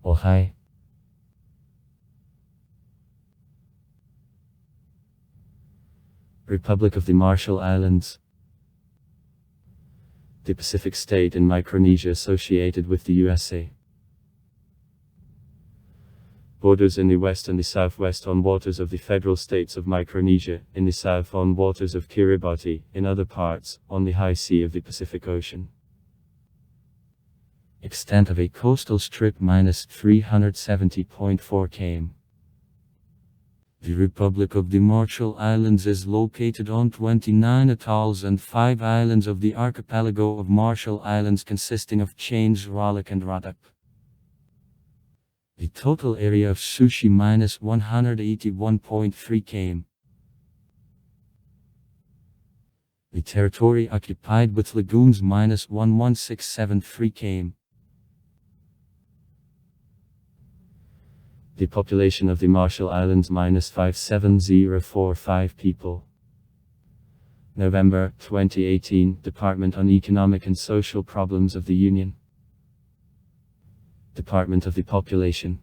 Ojai. Republic of the Marshall Islands. The Pacific state in Micronesia associated with the USA. Borders in the west and the southwest on waters of the federal states of Micronesia, in the south on waters of Kiribati, in other parts, on the high sea of the Pacific Ocean. Extent of a coastal strip -370.4 km. The Republic of the Marshall Islands is located on 29 atolls and 5 islands of the archipelago of Marshall Islands consisting of Chains, Rollick and Roddup. The total area of Sushi -181.3 km. The territory occupied with lagoons -11673 km. The population of the Marshall Islands -57045 people. November 2018, Department on Economic and Social Problems of the Union. Department of the Population.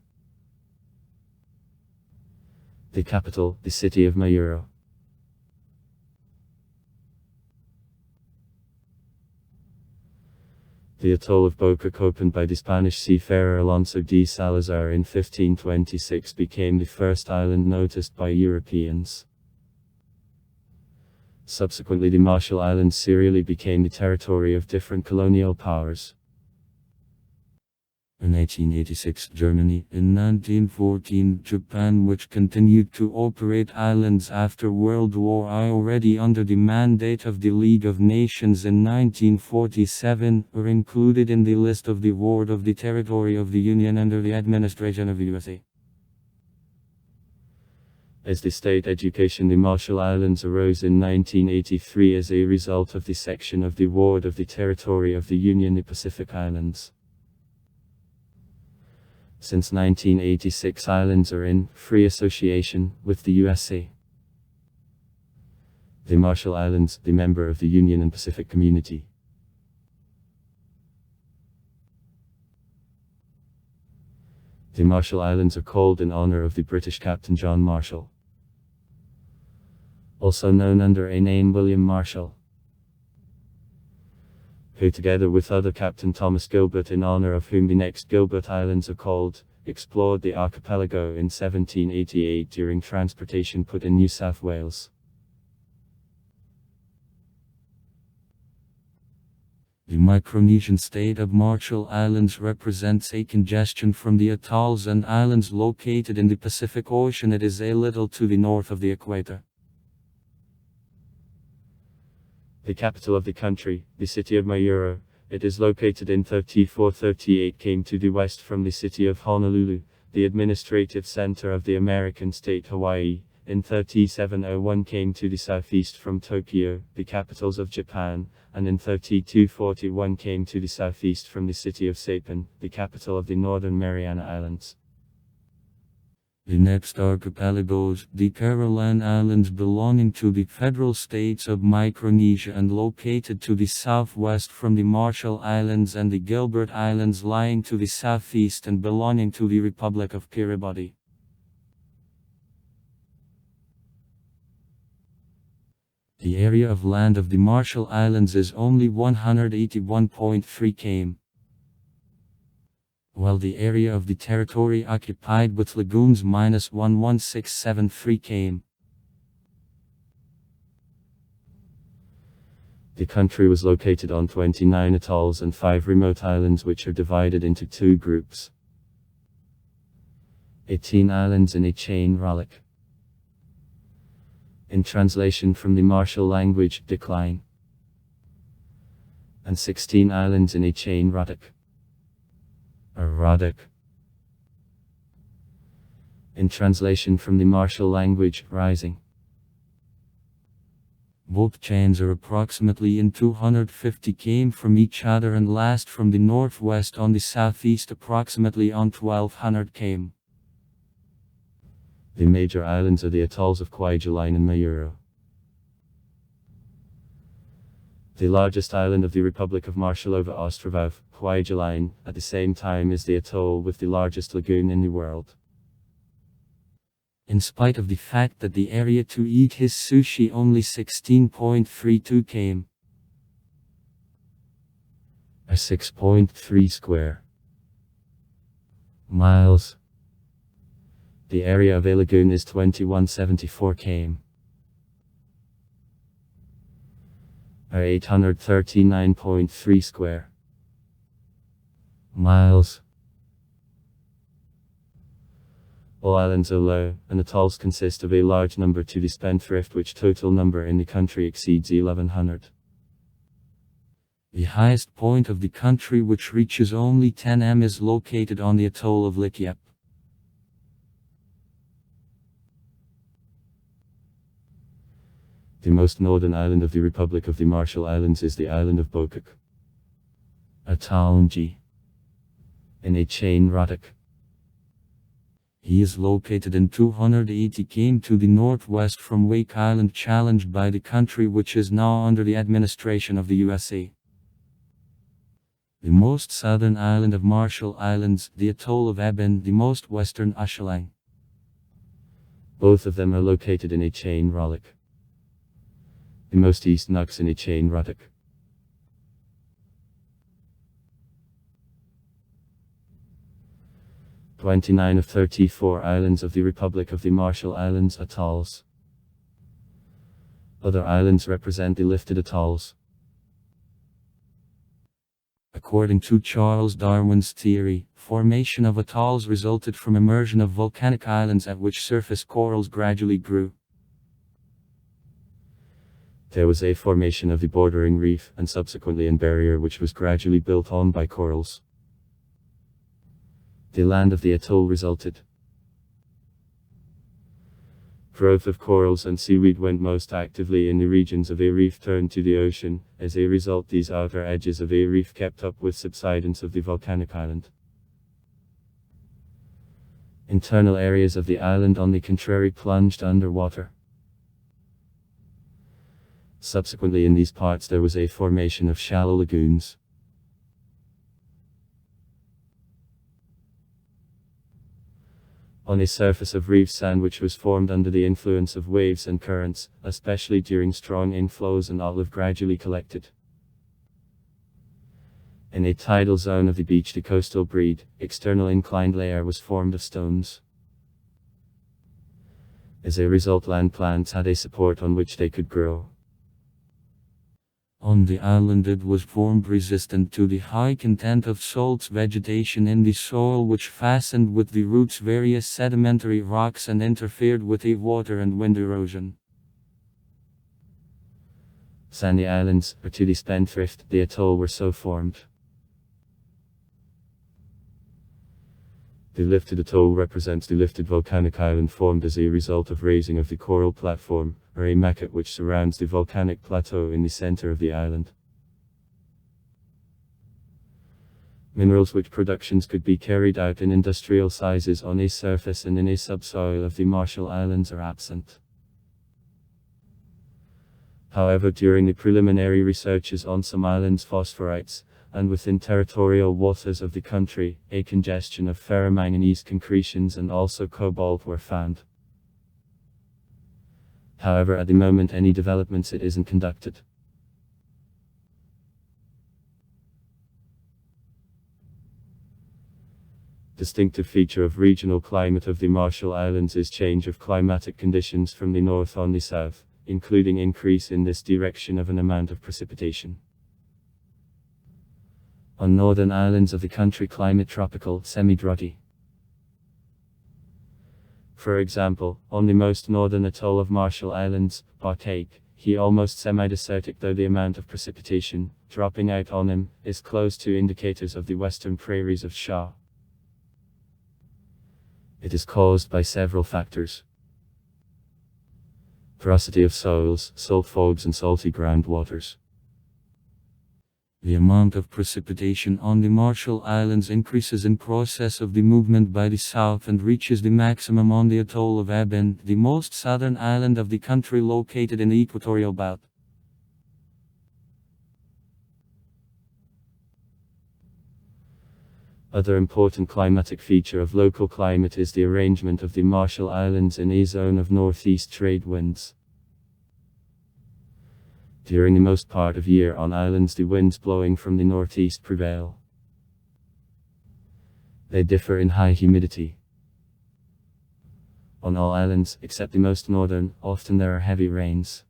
The capital, the city of Mayuro. The atoll of Bocac, opened by the Spanish seafarer Alonso de Salazar in 1526, became the first island noticed by Europeans. Subsequently, the Marshall Islands serially became the territory of different colonial powers. In 1886 Germany, in 1914 Japan, which continued to operate islands after World War I already under the mandate of the League of Nations in 1947, were included in the list of the ward of the territory of the Union under the administration of the USA. As the state education, the Marshall Islands arose in 1983 as a result of the section of the ward of the territory of the Union, the Pacific Islands. Since 1986, islands are in free association with the USA. The Marshall Islands, the member of the Union and Pacific Community. The Marshall Islands are called in honor of the British Captain John Marshall, also known under a name William Marshall, who together with other Captain Thomas Gilbert, in honor of whom the next Gilbert Islands are called, explored the archipelago in 1788 during transportation put in New South Wales. The Micronesian state of Marshall Islands represents a congestion from the atolls and islands located in the Pacific Ocean. It is a little to the north of the equator. The capital of the country, the city of Mayuro, it is located in 3438 km to the west from the city of Honolulu, the administrative center of the American state Hawaii, in 3701 km to the southeast from Tokyo, the capitals of Japan, and in 3241 km to the southeast from the city of Saipan, the capital of the Northern Mariana Islands. The next archipelagos, the Caroline Islands, belonging to the federal states of Micronesia and located to the southwest from the Marshall Islands, and the Gilbert Islands lying to the southeast and belonging to the Republic of Kiribati. The area of land of the Marshall Islands is only 181.3 km. While the area of the territory occupied with lagoons -11673 km. The country was located on 29 atolls and 5 remote islands, which are divided into 2 groups. 18 islands in a chain, Rollick. In translation from the Marshall language, decline. And 16 islands in a chain, Roddup. Roddup. In translation from the Marshall language, rising. Both chains are approximately in 250 km from each other and last from the northwest on the southeast approximately on 1200 km. The major islands are the atolls of Kwajalein and Mayuro. The largest island of the Republic of Marshallova Ostrovov, Kwajalein, at the same time is the atoll with the largest lagoon in the world. In spite of the fact that the area to eat his sushi only 16.32 km, or 6.3 square miles. The area of a lagoon is 2174 km, or 839.3 square miles. All islands are low, and atolls consist of a large number to the spendthrift, which total number in the country exceeds 1100. The highest point of the country, which reaches only 10 m, is located on the atoll of Likyep. The most northern island of the Republic of the Marshall Islands is the island of Bokak, Ataunji, in a chain Ratak. He is located in 280 km to the northwest from Wake Island, challenged by the country, which is now under the administration of the USA. The most southern island of Marshall Islands, the atoll of Eben, the most western Ashalang. Both of them are located in a chain Ralik. The most east Nux in a chain Ratak. (29 of 34 islands of the Republic of the Marshall Islands atolls. Other islands represent the lifted atolls. According to Charles Darwin's theory, formation of atolls resulted from immersion of volcanic islands at which surface corals gradually grew. There was a formation of the bordering reef, and subsequently a barrier which was gradually built on by corals. The land of the atoll resulted. Growth of corals and seaweed went most actively in the regions of a reef turned to the ocean. As a result, these outer edges of a reef kept up with subsidence of the volcanic island. Internal areas of the island, on the contrary, plunged underwater. Subsequently, in these parts there was a formation of shallow lagoons. On a surface of reef sand which was formed under the influence of waves and currents, especially during strong inflows, and olive gradually collected. In a tidal zone of the beach, the coastal breed, external inclined layer was formed of stones. As a result, land plants had a support on which they could grow. On the island it was formed resistant to the high content of salts vegetation in the soil, which fastened with the roots various sedimentary rocks and interfered with the water and wind erosion. Sandy islands, or to the spendthrift, the atoll were so formed. The lifted atoll represents the lifted volcanic island formed as a result of raising of the coral platform, or a maquette, which surrounds the volcanic plateau in the center of the island. Minerals which productions could be carried out in industrial sizes on a surface and in a subsoil of the Marshall Islands are absent. However, during the preliminary researches on some islands' phosphorites, and within territorial waters of the country, a congestion of ferromanganese concretions and also cobalt were found. However, at the moment any developments it isn't conducted. Distinctive feature of regional climate of the Marshall Islands is change of climatic conditions from the north on the south, including increase in this direction of an amount of precipitation. On northern islands of the country, climate tropical, semi-droughty. For example, on the most northern atoll of Marshall Islands, Partake, he almost semi-desertic, though the amount of precipitation, dropping out on him, is close to indicators of the western prairies of Shaw. It is caused by several factors. Porosity of soils, salt fogs and salty groundwaters. The amount of precipitation on the Marshall Islands increases in process of the movement by the south and reaches the maximum on the atoll of Eben, the most southern island of the country located in the equatorial belt. Other important climatic feature of local climate is the arrangement of the Marshall Islands in a zone of northeast trade winds. During the most part of year on islands the winds blowing from the northeast prevail. They differ in high humidity. On all islands, except the most northern, often there are heavy rains.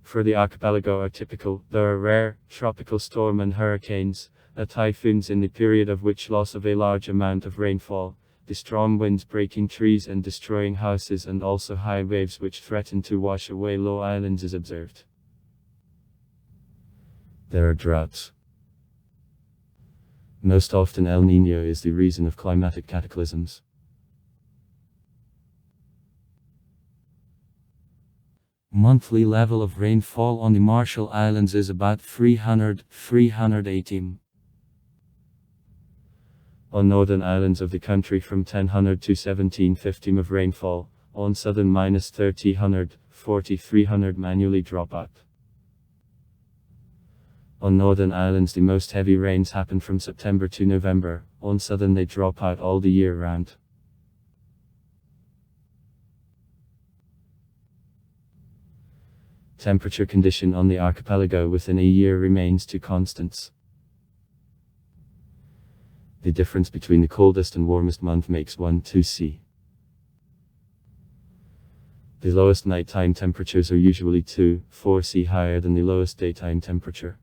For the archipelago are typical, there are rare, tropical storm and hurricanes, typhoons in the period of which loss of a large amount of rainfall, the strong winds breaking trees and destroying houses and also high waves which threaten to wash away low islands is observed. There are droughts. Most often El Niño is the reason of climatic cataclysms. Monthly level of rainfall on the Marshall Islands is about 380 On northern islands of the country from 1000 to 1750 of rainfall, on southern -30 4300 manually drop out. On northern islands the most heavy rains happen from September to November, on southern they drop out all the year round. Temperature condition on the archipelago within a year remains two constants. The difference between the coldest and warmest month makes 1°C. The lowest nighttime temperatures are usually 2°-4°C higher than the lowest daytime temperature.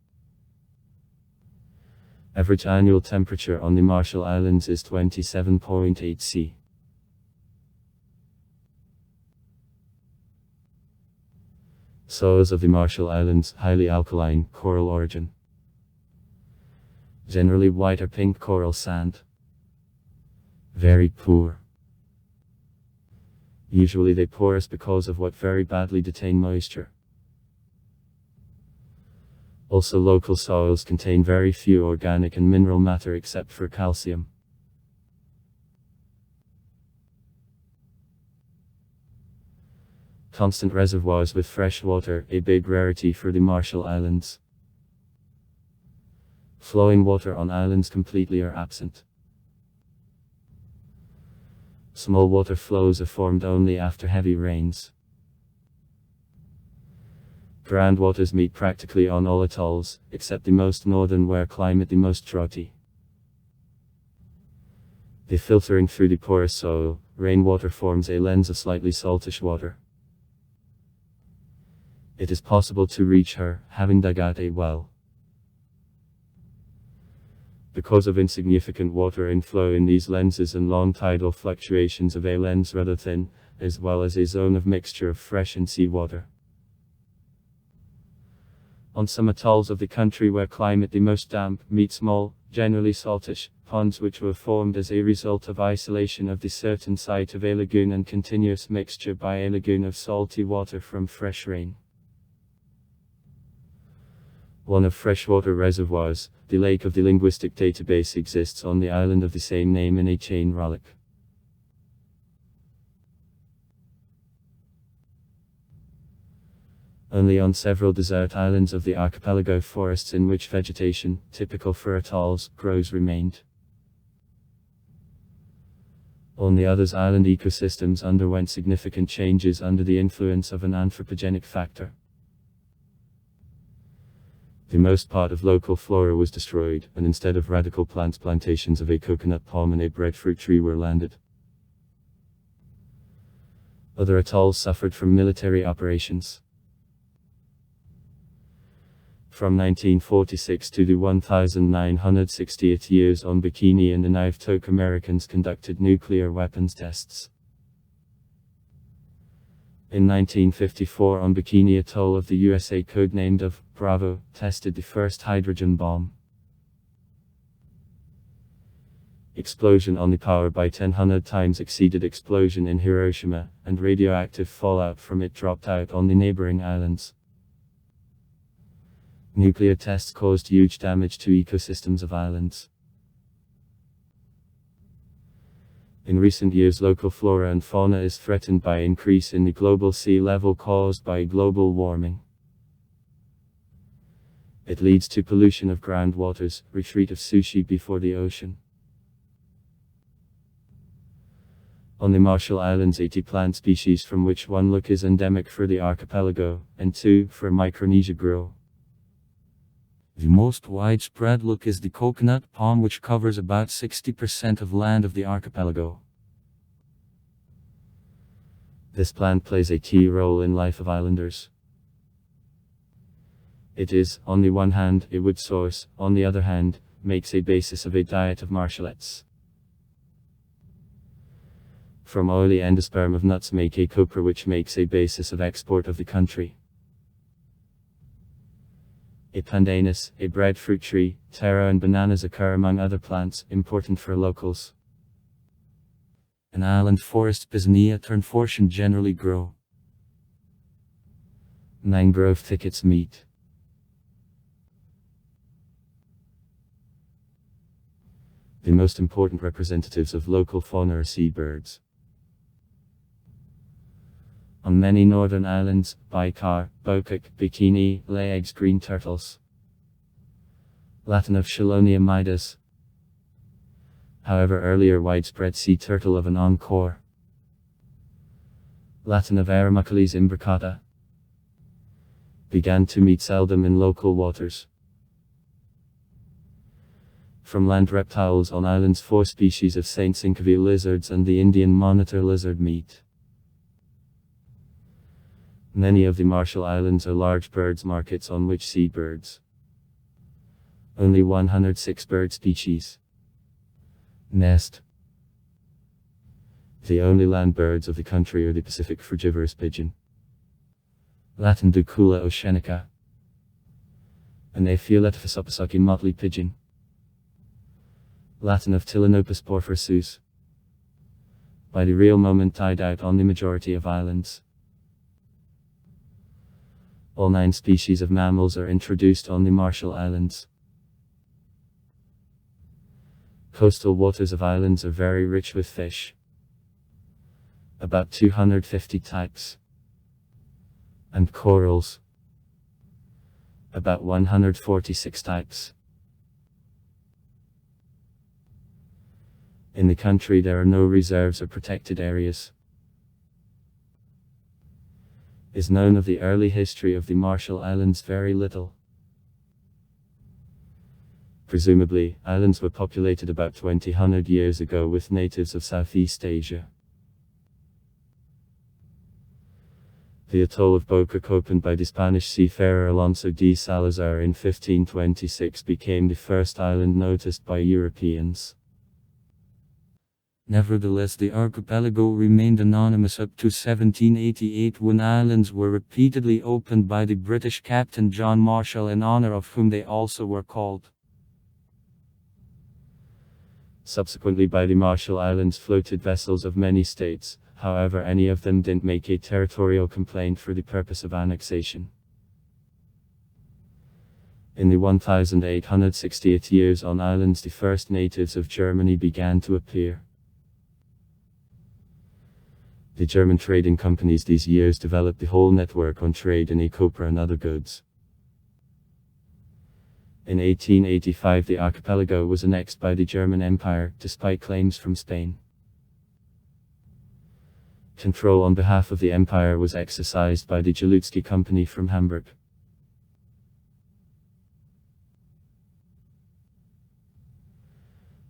Average annual temperature on the Marshall Islands is 27.8°C. Soils of the Marshall Islands, highly alkaline, coral origin. Generally white or pink coral sand. Very poor. Usually they porous because of what very badly detain moisture. Also local soils contain very few organic and mineral matter except for calcium. Constant reservoirs with fresh water, a big rarity for the Marshall Islands. Flowing water on islands completely are absent. Small water flows are formed only after heavy rains. Groundwaters meet practically on all atolls, except the most northern where climate the most droughty. The filtering through the porous soil, rainwater forms a lens of slightly saltish water. It is possible to reach her, having dug out a well. Because of insignificant water inflow in these lenses and long tidal fluctuations of a lens rather thin, as well as a zone of mixture of fresh and seawater. On some atolls of the country where climate the most damp, meet small, generally saltish, ponds which were formed as a result of isolation of the certain site of a lagoon and continuous mixture by a lagoon of salty water from fresh rain. One of freshwater reservoirs, the Lake of the Linguistic Database exists on the island of the same name in a chain relic. Only on several desert islands of the archipelago forests in which vegetation, typical for atolls, grows remained. On the others island ecosystems underwent significant changes under the influence of an anthropogenic factor. The most part of local flora was destroyed, and instead of radical plants plantations of a coconut palm and a breadfruit tree were landed. Other atolls suffered from military operations. From 1946 to the 1960th years on Bikini and the Naivtok Americans conducted nuclear weapons tests. In 1954 on Bikini Atoll of the USA codenamed of Bravo, tested the first hydrogen bomb. Explosion on the power by 10 times exceeded explosion in Hiroshima, and radioactive fallout from it dropped out on the neighboring islands. Nuclear tests caused huge damage to ecosystems of islands. In recent years local flora and fauna is threatened by increase in the global sea level caused by global warming. It leads to pollution of groundwaters, retreat of sushi before the ocean. On the Marshall Islands, 80 plant species, from which one look is endemic for the archipelago, and 2 for Micronesia grow. The most widespread look is the coconut palm, which covers about 60% of land of the archipelago. This plant plays a key role in life of islanders. It is, on the one hand, a wood source, on the other hand, makes a basis of a diet of marshallettes. From oily endosperm of nuts make a copra, which makes a basis of export of the country. A pandanus, a breadfruit tree, taro and bananas occur among other plants, important for locals. An island forest, Pisnea turnfortion, generally grow. Mangrove thickets meet. The most important representatives of local fauna are seabirds. On many northern islands, Baikar, Bokak, Bikini, lay eggs green turtles. Latin of Chelonia midas. However, earlier widespread sea turtle of an encore. Latin of Aeromucales imbricata. Began to meet seldom in local waters. From land reptiles on islands, 4 species of Saint Syncoville lizards and the Indian monitor lizard meet. Many of the Marshall Islands are large birds markets on which seabirds. Only 106 bird species nest. The only land birds of the country are the Pacific frugivorous pigeon, Latin Ducula oceanica, and Apheoletophus opusaki motley pigeon, Latin of Tilinopus porphyrosus. By the real moment died out on the majority of islands. All 9 species of mammals are introduced on the Marshall Islands. Coastal waters of islands are very rich with fish. About 250 types. And corals. About 146 types. In the country there are no reserves or protected areas. Is known of the early history of the Marshall Islands very little. Presumably, islands were populated about 200 years ago with natives of Southeast Asia. The atoll of Bokak, opened by the Spanish seafarer Alonso de Salazar in 1526, became the first island noticed by Europeans. Nevertheless, the archipelago remained anonymous up to 1788, when islands were repeatedly opened by the British captain John Marshall, in honor of whom they also were called. Subsequently, by the Marshall Islands floated vessels of many states, however any of them didn't make a territorial complaint for the purpose of annexation. In the 1868 years on islands, the first natives of Germany began to appear. The German trading companies these years developed the whole network on trade in copra and other goods. In 1885 the archipelago was annexed by the German Empire, despite claims from Spain. Control on behalf of the empire was exercised by the Jalutsky Company from Hamburg.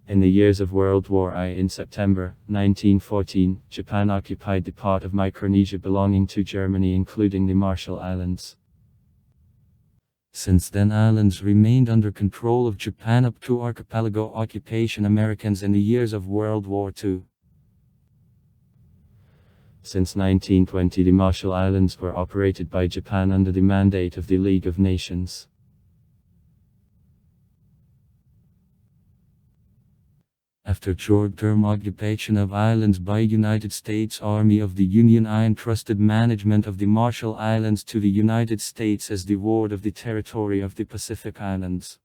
In the years of World War I, in September 1914, Japan occupied the part of Micronesia belonging to Germany, including the Marshall Islands. Since then, islands remained under control of Japan up to archipelago occupation Americans in the years of World War II. Since 1920, the Marshall Islands were operated by Japan under the mandate of the League of Nations. After short-term occupation of islands by United States Army of the Union, I entrusted management of the Marshall Islands to the United States as the ward of the territory of the Pacific Islands.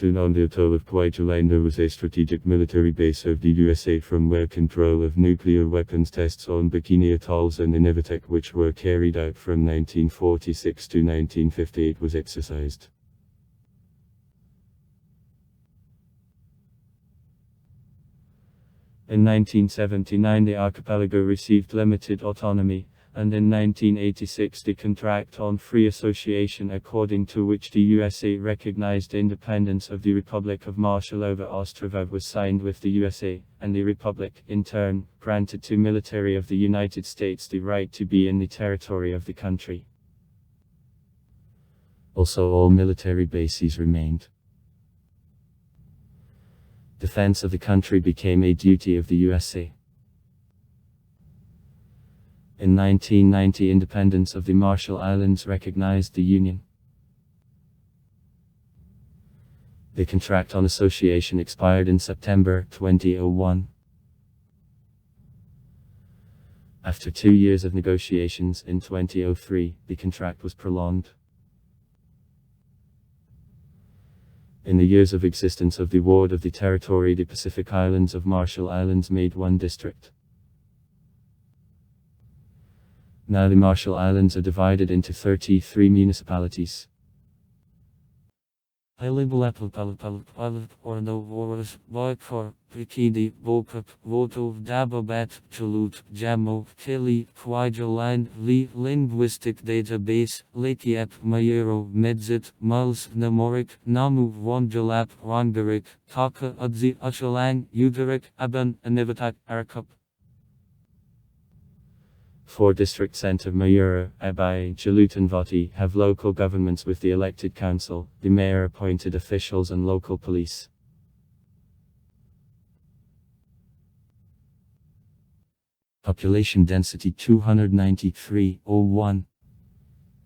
On the atoll of Kwajalein there was a strategic military base of the USA from where control of nuclear weapons tests on Bikini Atolls and Inivetek, which were carried out from 1946 to 1958, was exercised. In 1979 the archipelago received limited autonomy, and in 1986 the Contract on Free Association, according to which the USA recognized independence of the Republic of Marshall over Ostrava, was signed with the USA, and the Republic, in turn, granted to military of the United States the right to be in the territory of the country. Also all military bases remained. Defense of the country became a duty of the USA. In 1990 independence of the Marshall Islands recognized the Union. The Contract on Association expired in September 2001. After 2 years of negotiations in 2003, the contract was prolonged. In the years of existence of the Ward of the Territory, the Pacific Islands of Marshall Islands made one district. Now the Marshall Islands are divided into 33 municipalities. Bikini, Bokap, Votov, Dababat, Chalut, Jammo, Kili, Kwajalein, Linguistic Database, Lakiap, Mayero, Medzit, Muls, Namorik, Namu, Wanjalap, Wangarik, Taka, Udzi, Uchalang, Udarik, Aban, Anivatak, Arakap. 4 district center Mayura, Abai, Chalut and Vati have local governments with the elected council, the mayor appointed officials and local police. Population density 293,001.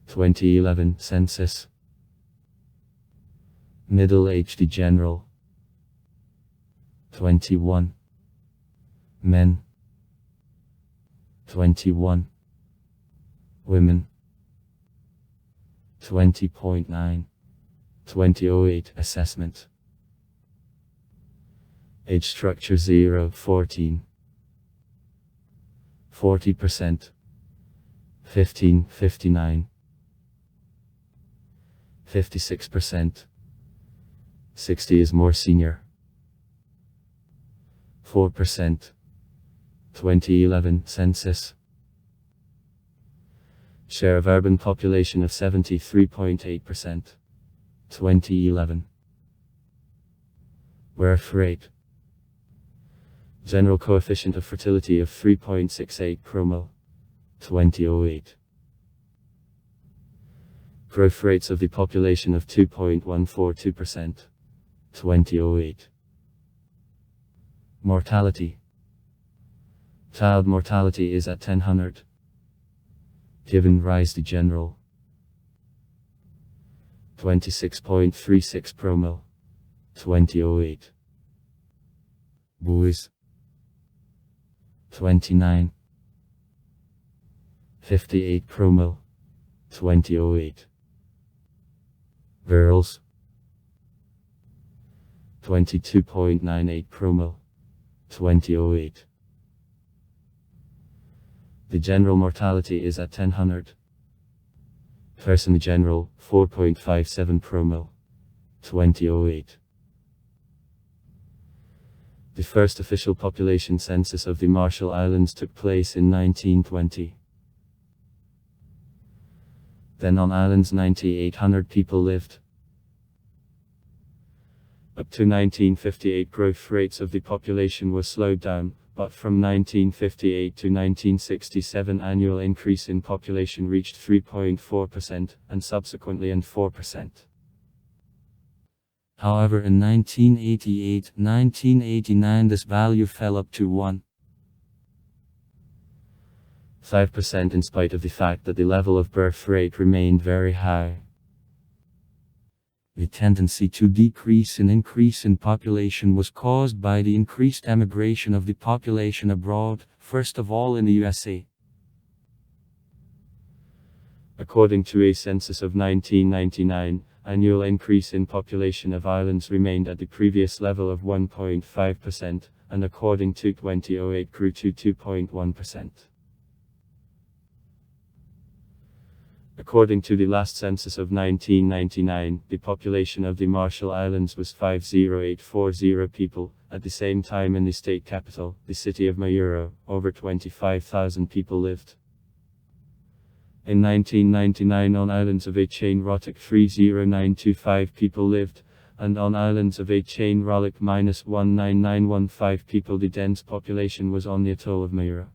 2011 census. Middle-aged general. 21. Men. 21. Women. 20.9. 2008 assessment. Age structure 0-14. 40%. 15-59. 56%. 60 is more senior. 4%. 2011 census. Share of urban population of 73.8%. 2011. Birth rate. General coefficient of fertility of 3.68 chromo. 2008. Growth rates of the population of 2.142%. 2008. Mortality. Child mortality is at 1000. Given rise to general. 26.36 promo. 2008. Boys. 29. 58 promo. 2008. Girls. 22.98 promo. 2008. The general mortality is at 1000. Person general, 4.57 promo. 2008. The first official population census of the Marshall Islands took place in 1920. Then on islands 9,800 people lived. Up to 1958 growth rates of the population were slowed down, but from 1958 to 1967 annual increase in population reached 3.4% and subsequently 4%. However, in 1988-1989 this value fell up to 1.5% in spite of the fact that the level of birth rate remained very high. The tendency to decrease and increase in population was caused by the increased emigration of the population abroad, first of all in the USA. According to a census of 1999, annual increase in population of islands remained at the previous level of 1.5%, and according to 2008 grew to 2.1%. According to the last census of 1999, the population of the Marshall Islands was 50840 people. At the same time in the state capital, the city of Mayuro, over 25,000 people lived. In 1999 on islands of a chain Rotic 30925 people lived, and on islands of a chain Rolik -19915 people. The dense population was on the atoll of Mayuro.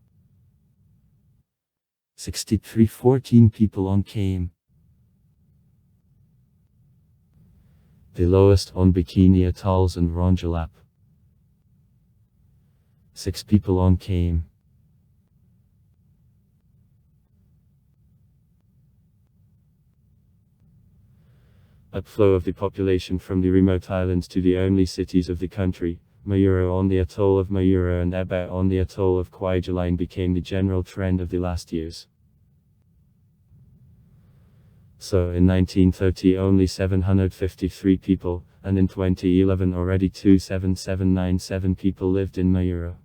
6314 people on Came. The lowest on Bikini Atolls and Rongelap. 6 people on Came. Upflow of the population from the remote islands to the only cities of the country, Mayuro on the atoll of Mayuro and Eba on the atoll of Kwajalein, became the general trend of the last years. So in 1930 only 753 people, and in 2011 already 27797 people lived in Mayuro.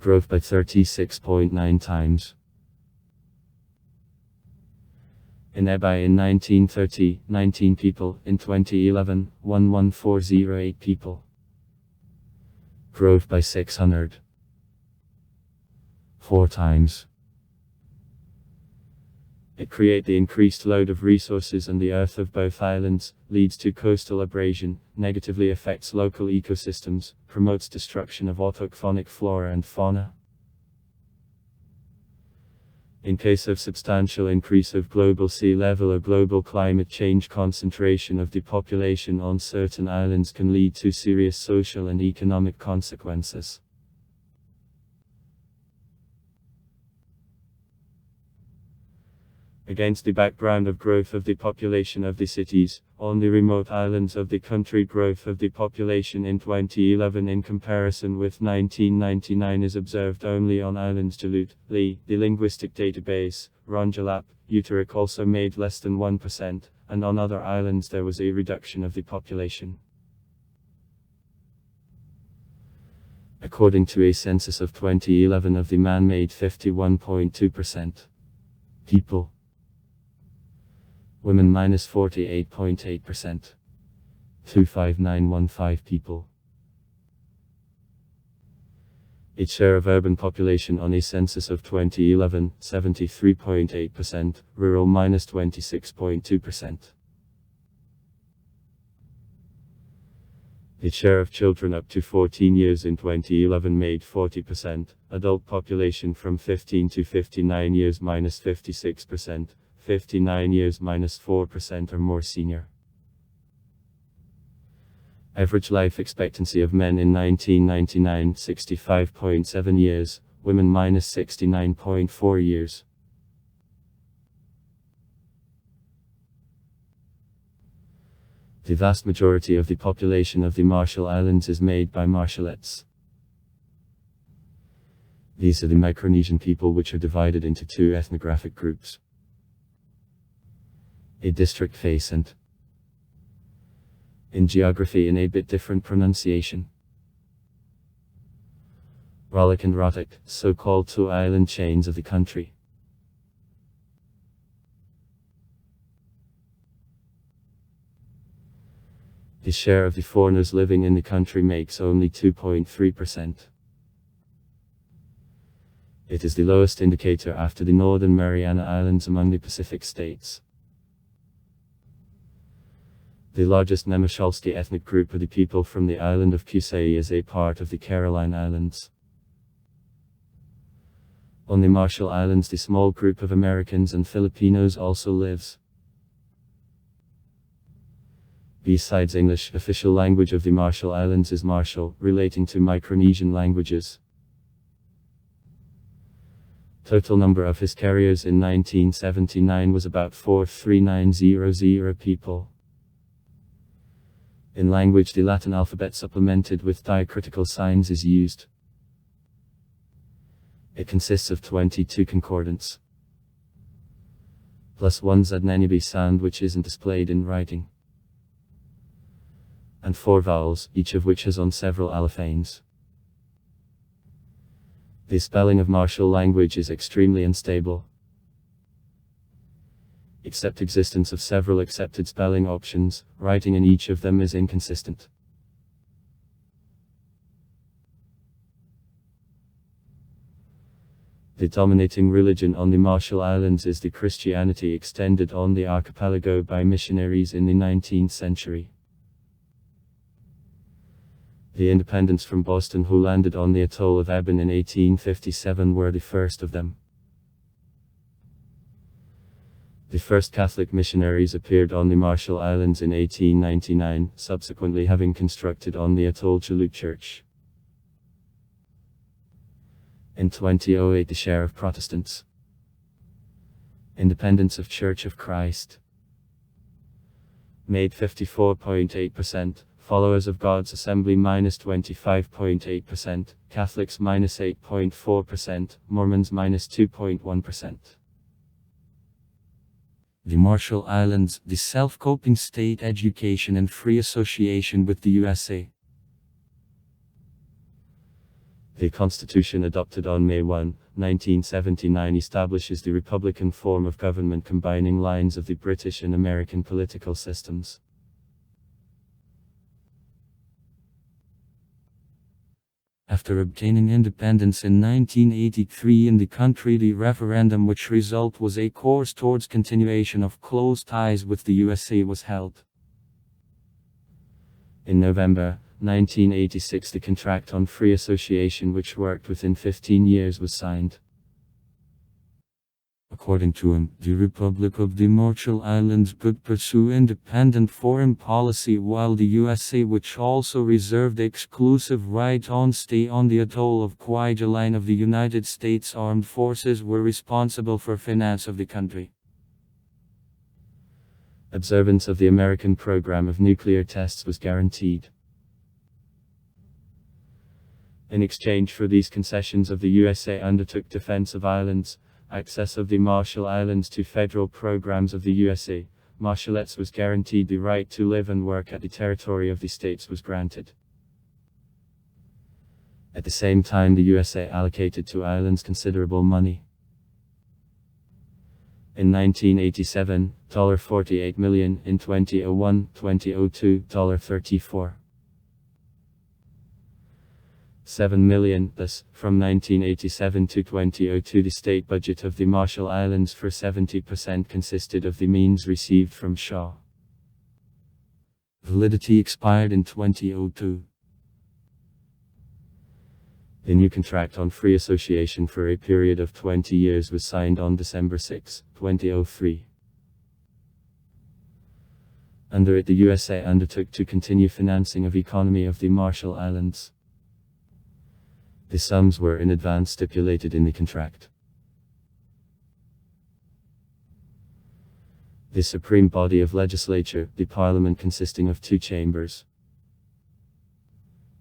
Growth by 36.9 times. In Eba in 1930, 19 people, in 2011, 11408 people. Growth by 604 times. It creates the increased load of resources and the earth of both islands, leads to coastal abrasion, negatively affects local ecosystems, promotes destruction of autochthonic flora and fauna. In case of substantial increase of global sea level or global climate change, concentration of the population on certain islands can lead to serious social and economic consequences. Against the background of growth of the population of the cities, on the remote islands of the country, growth of the population in 2011 in comparison with 1999 is observed only on islands Jalut, Lee, the linguistic database, Rongelap, Utrecht also made less than 1%, and on other islands there was a reduction of the population. According to a census of 2011 of the man-made 51.2% people. Women -48.8%. 25915 people. Its share of urban population on a census of 2011, 73.8%, rural -26.2%. Its share of children up to 14 years in 2011 made 40%, adult population from 15 to 59 years -56%. 59 years -4% or more senior. Average life expectancy of men in 1999, 65.7 years, women -69.4 years. The vast majority of the population of the Marshall Islands is made by Marshallettes. These are the Micronesian people, which are divided into 2 ethnographic groups. A district facent. In geography in a bit different pronunciation. Rolik and Rotic, so-called 2 island chains of the country. The share of the foreigners living in the country makes only 2.3%. It is the lowest indicator after the Northern Mariana Islands among the Pacific states. The largest Nemesholsky ethnic group of the people from the island of Kusei is a part of the Caroline Islands. On the Marshall Islands, the small group of Americans and Filipinos also lives. Besides English, official language of the Marshall Islands is Marshall, relating to Micronesian languages. Total number of his carriers in 1979 was about 43900 people. In language, the Latin alphabet supplemented with diacritical signs is used. It consists of 22 concordants. plus one Znanibi sound which isn't displayed in writing, and 4 vowels, each of which has on several allophones. The spelling of martial language is extremely unstable. Except existence of several accepted spelling options, writing in each of them is inconsistent. The dominating religion on the Marshall Islands is the Christianity extended on the archipelago by missionaries in the 19th century. The independents from Boston who landed on the atoll of Eben in 1857 were the first of them. The first Catholic missionaries appeared on the Marshall Islands in 1899, subsequently having constructed on the atoll Chalut Church. In 2008 the share of Protestants, independents of Church of Christ, made 54.8%, followers of God's Assembly -25.8%, Catholics -8.4%, Mormons -2.1%. The Marshall Islands, the self-coping state, education and free association with the USA. The Constitution adopted on May 1, 1979 establishes the Republican form of government combining lines of the British and American political systems. After obtaining independence in 1983 in the country, the referendum which result was a course towards continuation of close ties with the USA was held. In November 1986 the contract on free association which worked within 15 years was signed. According to him, the Republic of the Marshall Islands could pursue independent foreign policy while the USA, which also reserved exclusive right on stay on the atoll of Kwajalein of the United States Armed Forces, were responsible for finance of the country. Observance of the American program of nuclear tests was guaranteed. In exchange for these concessions of the USA undertook defense of islands, access of the Marshall Islands to federal programs of the USA, Marshallettes was guaranteed the right to live and work at the territory of the states was granted. At the same time the USA allocated to islands considerable money. In 1987, $48 million, in 2001-2002, $34. $7 million. Thus, from 1987 to 2002 the state budget of the Marshall Islands for 70% consisted of the means received from Shaw. Validity expired in 2002. The new contract on free association for a period of 20 years was signed on December 6, 2003. Under it the USA undertook to continue financing of economy of the Marshall Islands. The sums were in advance stipulated in the contract. The supreme body of legislature, the parliament consisting of 2 chambers.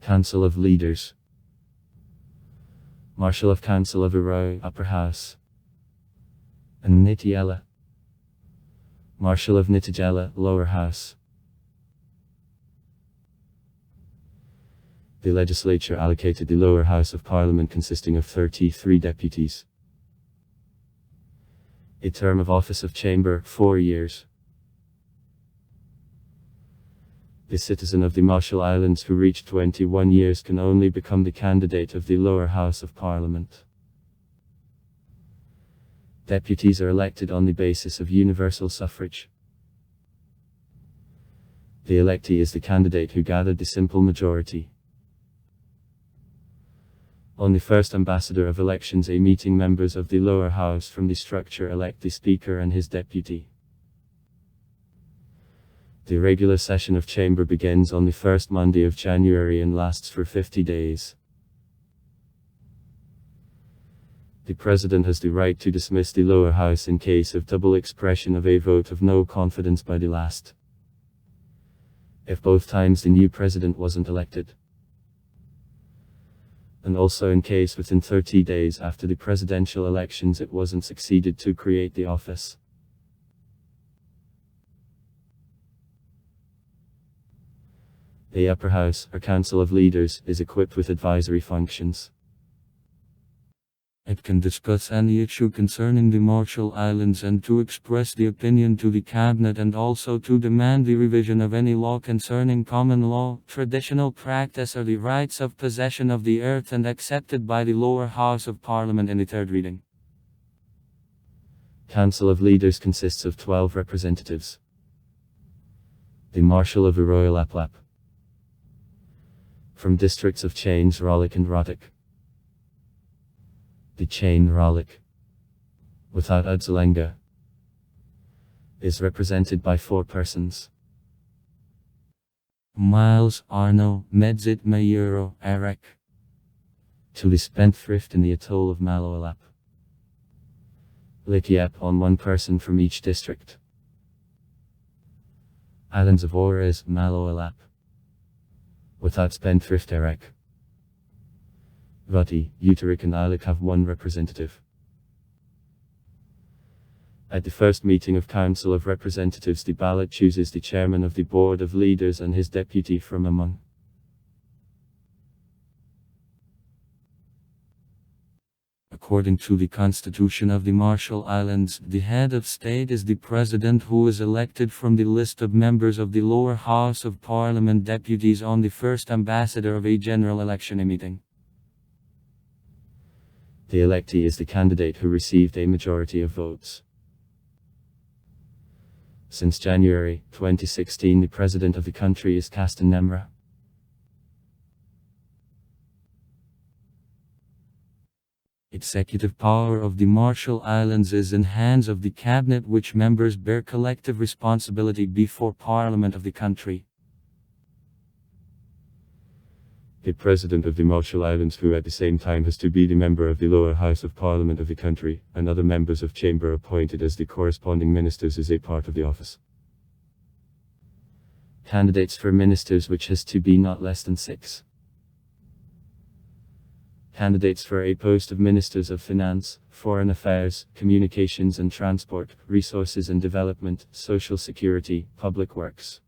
Council of Leaders. Marshal of Council of Arroyo, Upper House. And Nitiela. Marshal of Nitijela, Lower House. The legislature allocated the lower house of parliament consisting of 33 deputies. A term of office of chamber, 4 years. The citizen of the Marshall Islands who reached 21 years can only become the candidate of the lower house of parliament. Deputies are elected on the basis of universal suffrage. The electee is the candidate who gathered the simple majority. On the first ambassador of elections, a meeting members of the lower house from the structure elect the speaker and his deputy. The regular session of chamber begins on the first Monday of January and lasts for 50 days. The president has the right to dismiss the lower house in case of double expression of a vote of no confidence by the last. If both times the new president wasn't elected. And also in case within 30 days after the presidential elections it wasn't succeeded to create the office. The upper house, or Council of Leaders, is equipped with advisory functions. It can discuss any issue concerning the Marshall Islands and to express the opinion to the cabinet and also to demand the revision of any law concerning common law, traditional practice or the rights of possession of the earth and accepted by the lower house of parliament in the third reading. Council of Leaders consists of 12 representatives. The Marshal of the Royal Aplap. From districts of Chains, Rolick and Rotic. The Chain Rolick, without Udzalenga, is represented by 4 persons. Miles Arno, Medzit Mayuro, Eric. To the Spendthrift in the atoll of Maloalap. Likiap on 1 person from each district. Islands of Ores, Maloalap, without Spendthrift Eric. Vati, Uteric and Islik have 1 representative. At the first meeting of Council of Representatives, the ballot chooses the chairman of the Board of Leaders and his deputy from among. According to the Constitution of the Marshall Islands, the head of state is the president, who is elected from the list of members of the lower house of parliament deputies on the first ambassador of a general election meeting. The electee is the candidate who received a majority of votes. Since January 2016, the president of the country is Kasten Nemra. Executive power of the Marshall Islands is in hands of the cabinet, which members bear collective responsibility before Parliament of the country. The President of the Marshall Islands, who at the same time has to be the member of the lower house of parliament of the country, and other members of chamber appointed as the corresponding ministers, is a part of the office. Candidates for ministers, which has to be not less than 6. Candidates for a post of Ministers of Finance, Foreign Affairs, Communications and Transport, Resources and Development, Social Security, Public Works.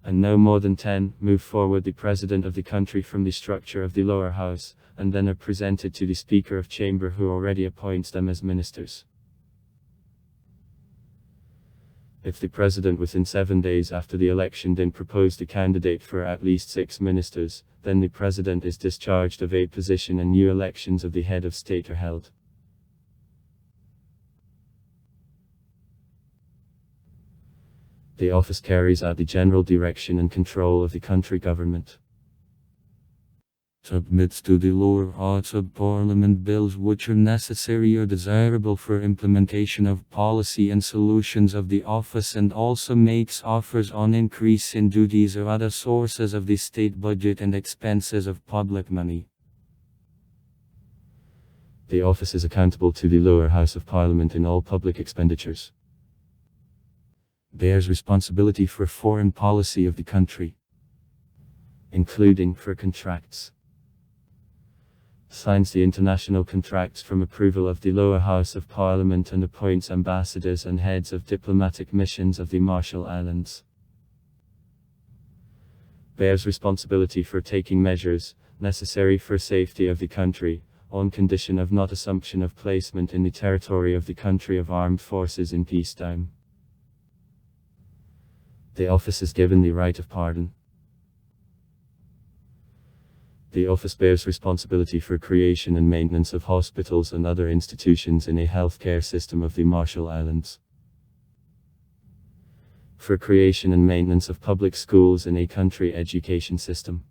And no more than 10, move forward the President of the country from the structure of the lower house, and then are presented to the Speaker of Chamber, who already appoints them as ministers. If the President within 7 days after the election didn't propose the candidate for at least 6 ministers, then the President is discharged of a position and new elections of the head of state are held. The office carries out the general direction and control of the country government. Submits to the lower house of parliament bills which are necessary or desirable for implementation of policy and solutions of the office, and also makes offers on increase in duties or other sources of the state budget and expenses of public money. The office is accountable to the lower house of parliament in all public expenditures. Bears responsibility for foreign policy of the country, including for contracts. Signs the international contracts from approval of the lower house of parliament and appoints ambassadors and heads of diplomatic missions of the Marshall Islands. Bears responsibility for taking measures necessary for safety of the country, on condition of not assumption of placement in the territory of the country of armed forces in peacetime. The office is given the right of pardon. The office bears responsibility for creation and maintenance of hospitals and other institutions in a healthcare system of the Marshall Islands. For creation and maintenance of public schools in a country education system.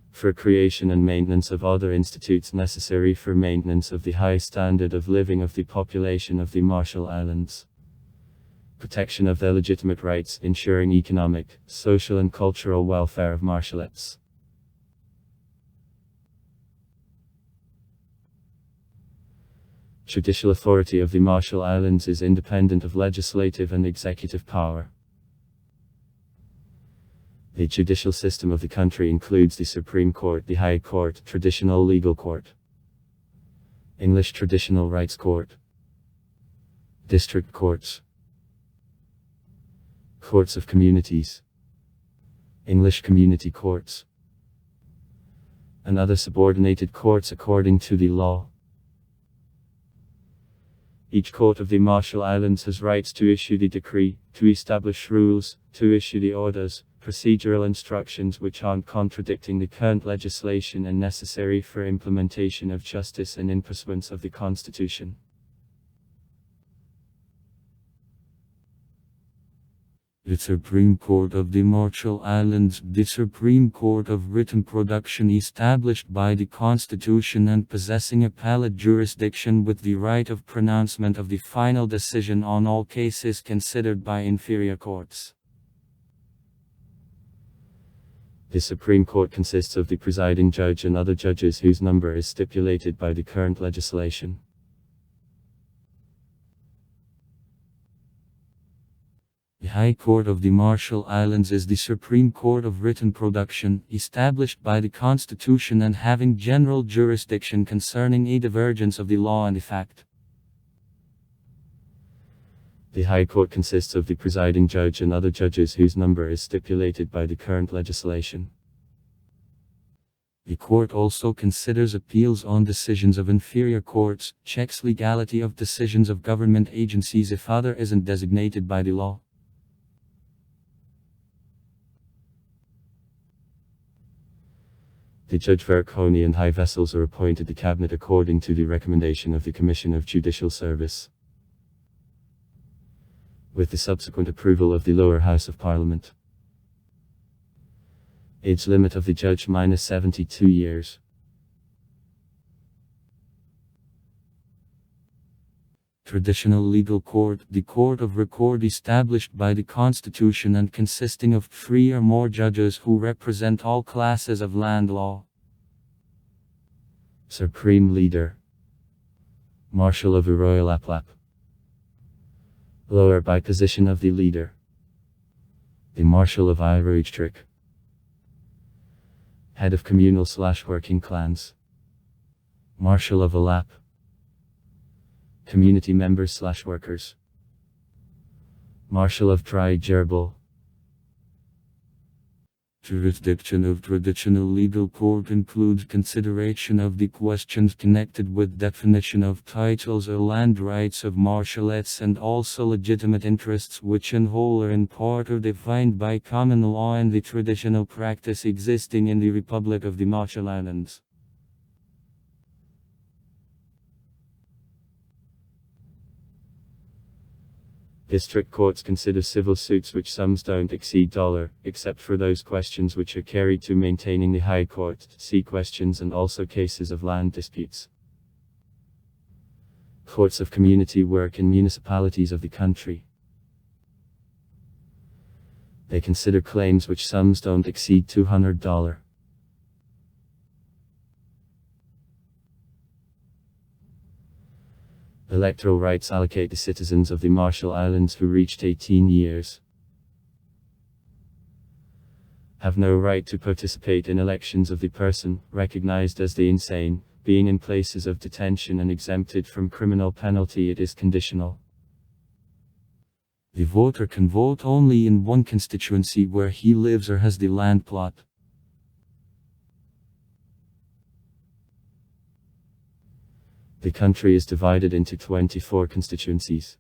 For creation and maintenance of other institutes necessary for maintenance of the high standard of living of the population of the Marshall Islands. Protection of their legitimate rights, ensuring economic, social and cultural welfare of Marshallettes. Judicial authority of the Marshall Islands is independent of legislative and executive power. The judicial system of the country includes the Supreme Court, the High Court, Traditional Legal Court, English Traditional Rights Court, District Courts, Courts of Communities, English Community Courts, and other subordinated courts according to the law. Each court of the Marshall Islands has rights to issue the decree, to establish rules, to issue the orders, procedural instructions which aren't contradicting the current legislation and necessary for implementation of justice and in pursuance of the Constitution. The Supreme Court of the Marshall Islands, the Supreme Court of written production established by the Constitution and possessing appellate jurisdiction with the right of pronouncement of the final decision on all cases considered by inferior courts. The Supreme Court consists of the presiding judge and other judges whose number is stipulated by the current legislation. The High Court of the Marshall Islands is the Supreme Court of written production, established by the Constitution and having general jurisdiction concerning a divergence of the law and effect. The High Court consists of the presiding judge and other judges whose number is stipulated by the current legislation. The court also considers appeals on decisions of inferior courts, checks legality of decisions of government agencies if other isn't designated by the law. The Judge Verkhoni and High Vessels are appointed the Cabinet according to the recommendation of the Commission of Judicial Service, with the subsequent approval of the lower house of Parliament. Age limit of the judge -72 years. Traditional Legal Court, the court of record established by the Constitution and consisting of 3 or more judges who represent all classes of land law. Supreme Leader, Marshal of Royal Aplap. Lower by position of the leader, the Marshal of Iroichtrik. Head of communal/working clans, Marshal of Alap. Community members/workers, Marshal of Dry Gerbil. Jurisdiction of traditional legal court includes consideration of the questions connected with definition of titles or land rights of marshalettes and also legitimate interests which in whole or in part are defined by common law and the traditional practice existing in the Republic of the Marshall Islands. District courts consider civil suits which sums don't exceed $, except for those questions which are carried to maintaining the High Court, see questions and also cases of land disputes. Courts of community work in municipalities of the country. They consider claims which sums don't exceed $200. Electoral rights allocate the citizens of the Marshall Islands who reached 18 years. Have no right to participate in elections of the person, recognized as the insane, being in places of detention and exempted from criminal penalty. It is conditional. The voter can vote only in one constituency where he lives or has the land plot. The country is divided into 24 constituencies.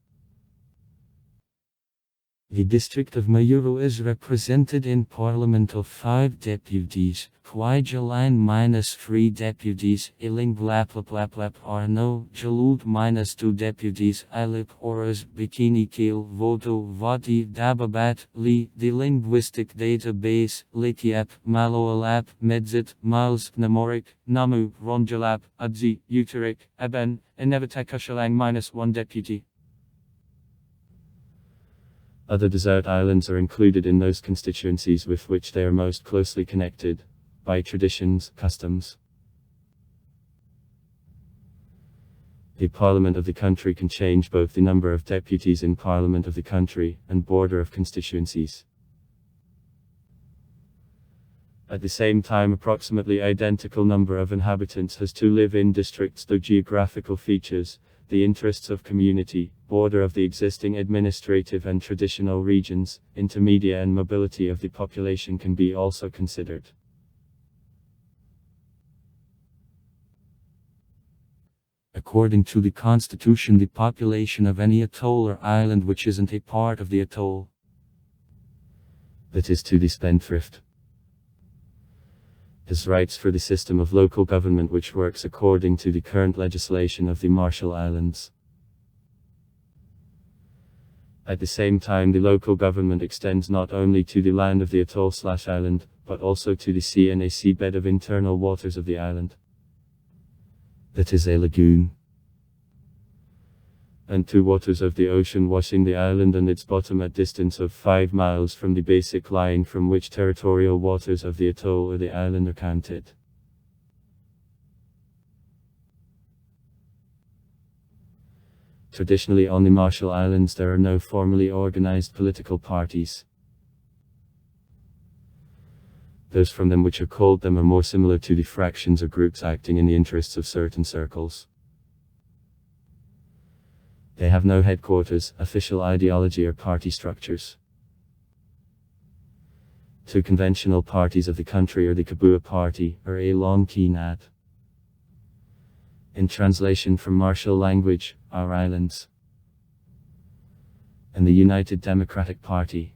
The district of Mayuro is represented in Parliament of 5 deputies, Kwaijaline -3 deputies, Ilinglaplaplaplap Arno, Jalud -2 deputies, Ilip Oras, Bikini Keel, Voto, Vati, Dababat, Li, the linguistic database, Likiap, Maloalap, Medzit, Miles, Namorik, Namu, Ronjalap, Adzi, Uterik, Aben, Inevitakushalang -1 deputy. Other desert islands are included in those constituencies with which they are most closely connected, by traditions, customs. The parliament of the country can change both the number of deputies in parliament of the country, and border of constituencies. At the same time, approximately identical number of inhabitants has to live in districts, though geographical features, the interests of community, border of the existing administrative and traditional regions, intermedia and mobility of the population can be also considered. According to the constitution, the population of any atoll or island which isn't a part of the atoll, that is to the spendthrift, has rights for the system of local government which works according to the current legislation of the Marshall Islands. At the same time, the local government extends not only to the land of the atoll/island, but also to the sea and a seabed of internal waters of the island, that is a lagoon, and to waters of the ocean washing the island and its bottom at distance of 5 miles from the basic line from which territorial waters of the atoll or the island are counted. Traditionally on the Marshall Islands there are no formally organized political parties. Those from them which are called them are more similar to the fractions or groups acting in the interests of certain circles. They have no headquarters, official ideology or party structures. Two conventional parties of the country are the Kabua Party, or Along Keenat. In translation from Marshall language, our islands. And the United Democratic Party.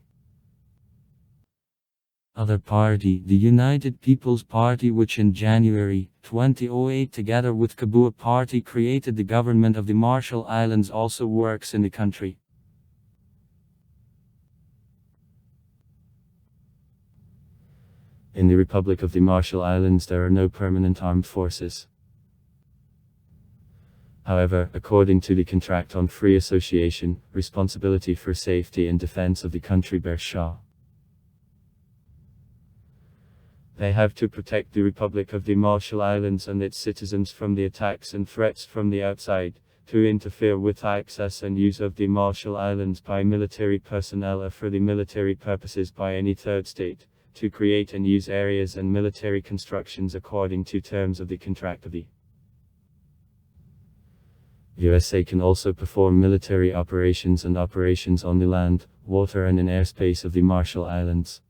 Other party, the United People's Party, which in January 2008 together with Kabua Party created the government of the Marshall Islands, also works in the country. In the Republic of the Marshall Islands there are no permanent armed forces. However, according to the Contract on Free Association, responsibility for safety and defense of the country bears Shaw. They have to protect the Republic of the Marshall Islands and its citizens from the attacks and threats from the outside, to interfere with access and use of the Marshall Islands by military personnel or for the military purposes by any third state, to create and use areas and military constructions according to terms of the Contract of the USA can also perform military operations and operations on the land, water and in airspace of the Marshall Islands.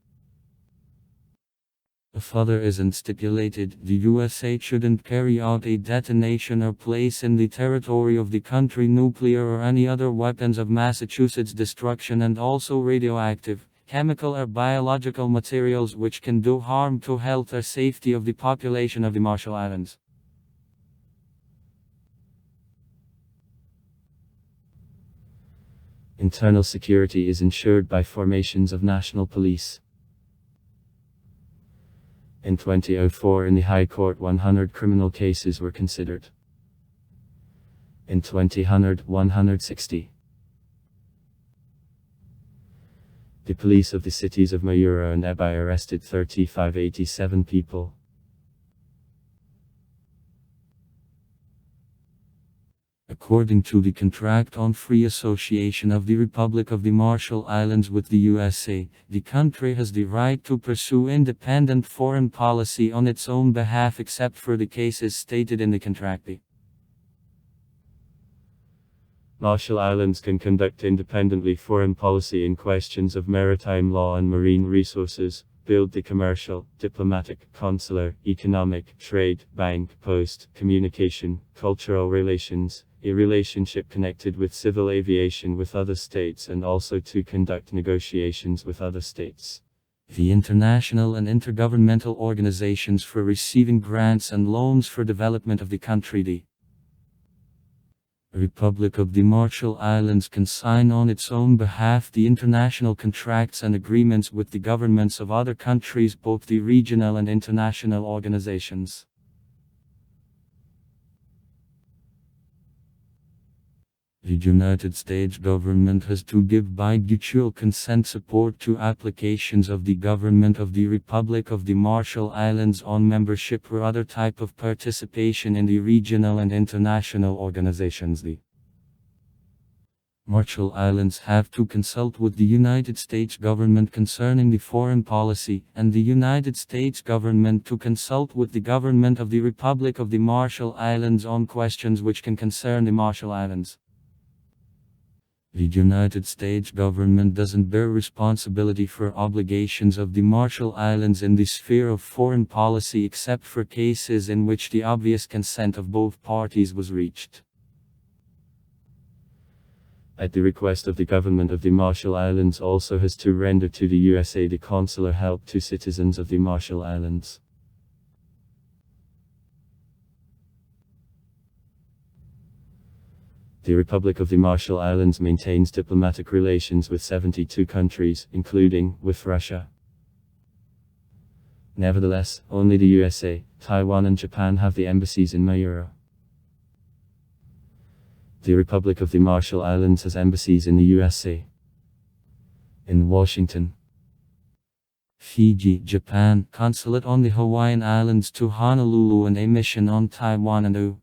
If other isn't stipulated, the USA shouldn't carry out a detonation or place in the territory of the country nuclear or any other weapons of Massachusetts destruction, and also radioactive, chemical or biological materials which can do harm to health or safety of the population of the Marshall Islands. Internal security is ensured by formations of national police. In 2004 in the High Court 100 criminal cases were considered. In 2000 160. The police of the cities of Mayura and Ebai arrested 3587 people. According to the Contract on Free Association of the Republic of the Marshall Islands with the USA, the country has the right to pursue independent foreign policy on its own behalf except for the cases stated in the contract. Marshall Islands can conduct independently foreign policy in questions of maritime law and marine resources, build the commercial, diplomatic, consular, economic, trade, bank, post, communication, cultural relations, a relationship connected with civil aviation with other states, and also to conduct negotiations with other states. The international and intergovernmental organizations for receiving grants and loans for development of the country. The Republic of the Marshall Islands can sign on its own behalf the international contracts and agreements with the governments of other countries, both the regional and international organizations. The United States government has to give by mutual consent support to applications of the government of the Republic of the Marshall Islands on membership or other type of participation in the regional and international organizations. The Marshall Islands have to consult with the United States government concerning the foreign policy, and the United States government to consult with the government of the Republic of the Marshall Islands on questions which can concern the Marshall Islands. The United States government doesn't bear responsibility for obligations of the Marshall Islands in the sphere of foreign policy except for cases in which the obvious consent of both parties was reached. At the request of the government of the Marshall Islands also has to render to the USA the consular help to citizens of the Marshall Islands. The Republic of the Marshall Islands maintains diplomatic relations with 72 countries, including with Russia. Nevertheless, only the USA, Taiwan and Japan have the embassies in Majuro. The Republic of the Marshall Islands has embassies in the USA, in Washington, Fiji, Japan, consulate on the Hawaiian Islands to Honolulu, and a mission on Taiwan and Oahu.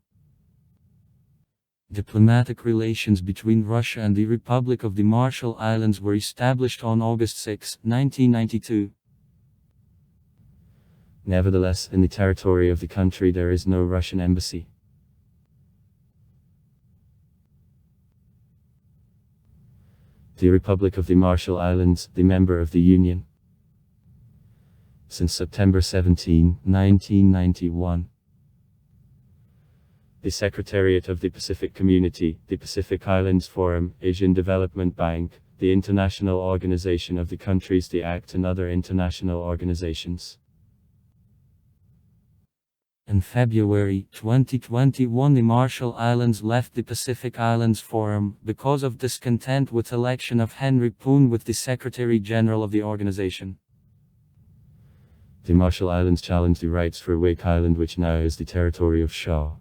Diplomatic relations between Russia and the Republic of the Marshall Islands were established on August 6, 1992. Nevertheless, in the territory of the country there is no Russian embassy. The Republic of the Marshall Islands, the member of the Union since September 17, 1991. The Secretariat of the Pacific Community, the Pacific Islands Forum, Asian Development Bank, the International Organization of the Countries, the Act, and other international organizations. In February 2021, the Marshall Islands left the Pacific Islands Forum because of discontent with election of Henry Poon with the Secretary General of the organization. The Marshall Islands challenged the rights for Wake Island, which now is the territory of Shaw.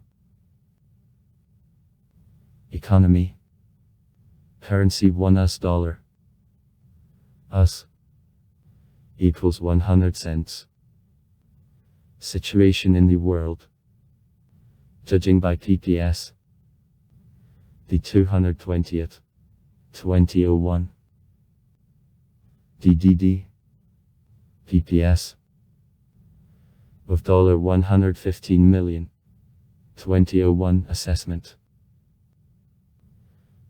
Economy. Currency: 1 US dollar. US equals 100 cents. Situation in the world. Judging by PPS, the 220th, 2001. DDD, PPS, of $115 million, 2001 assessment.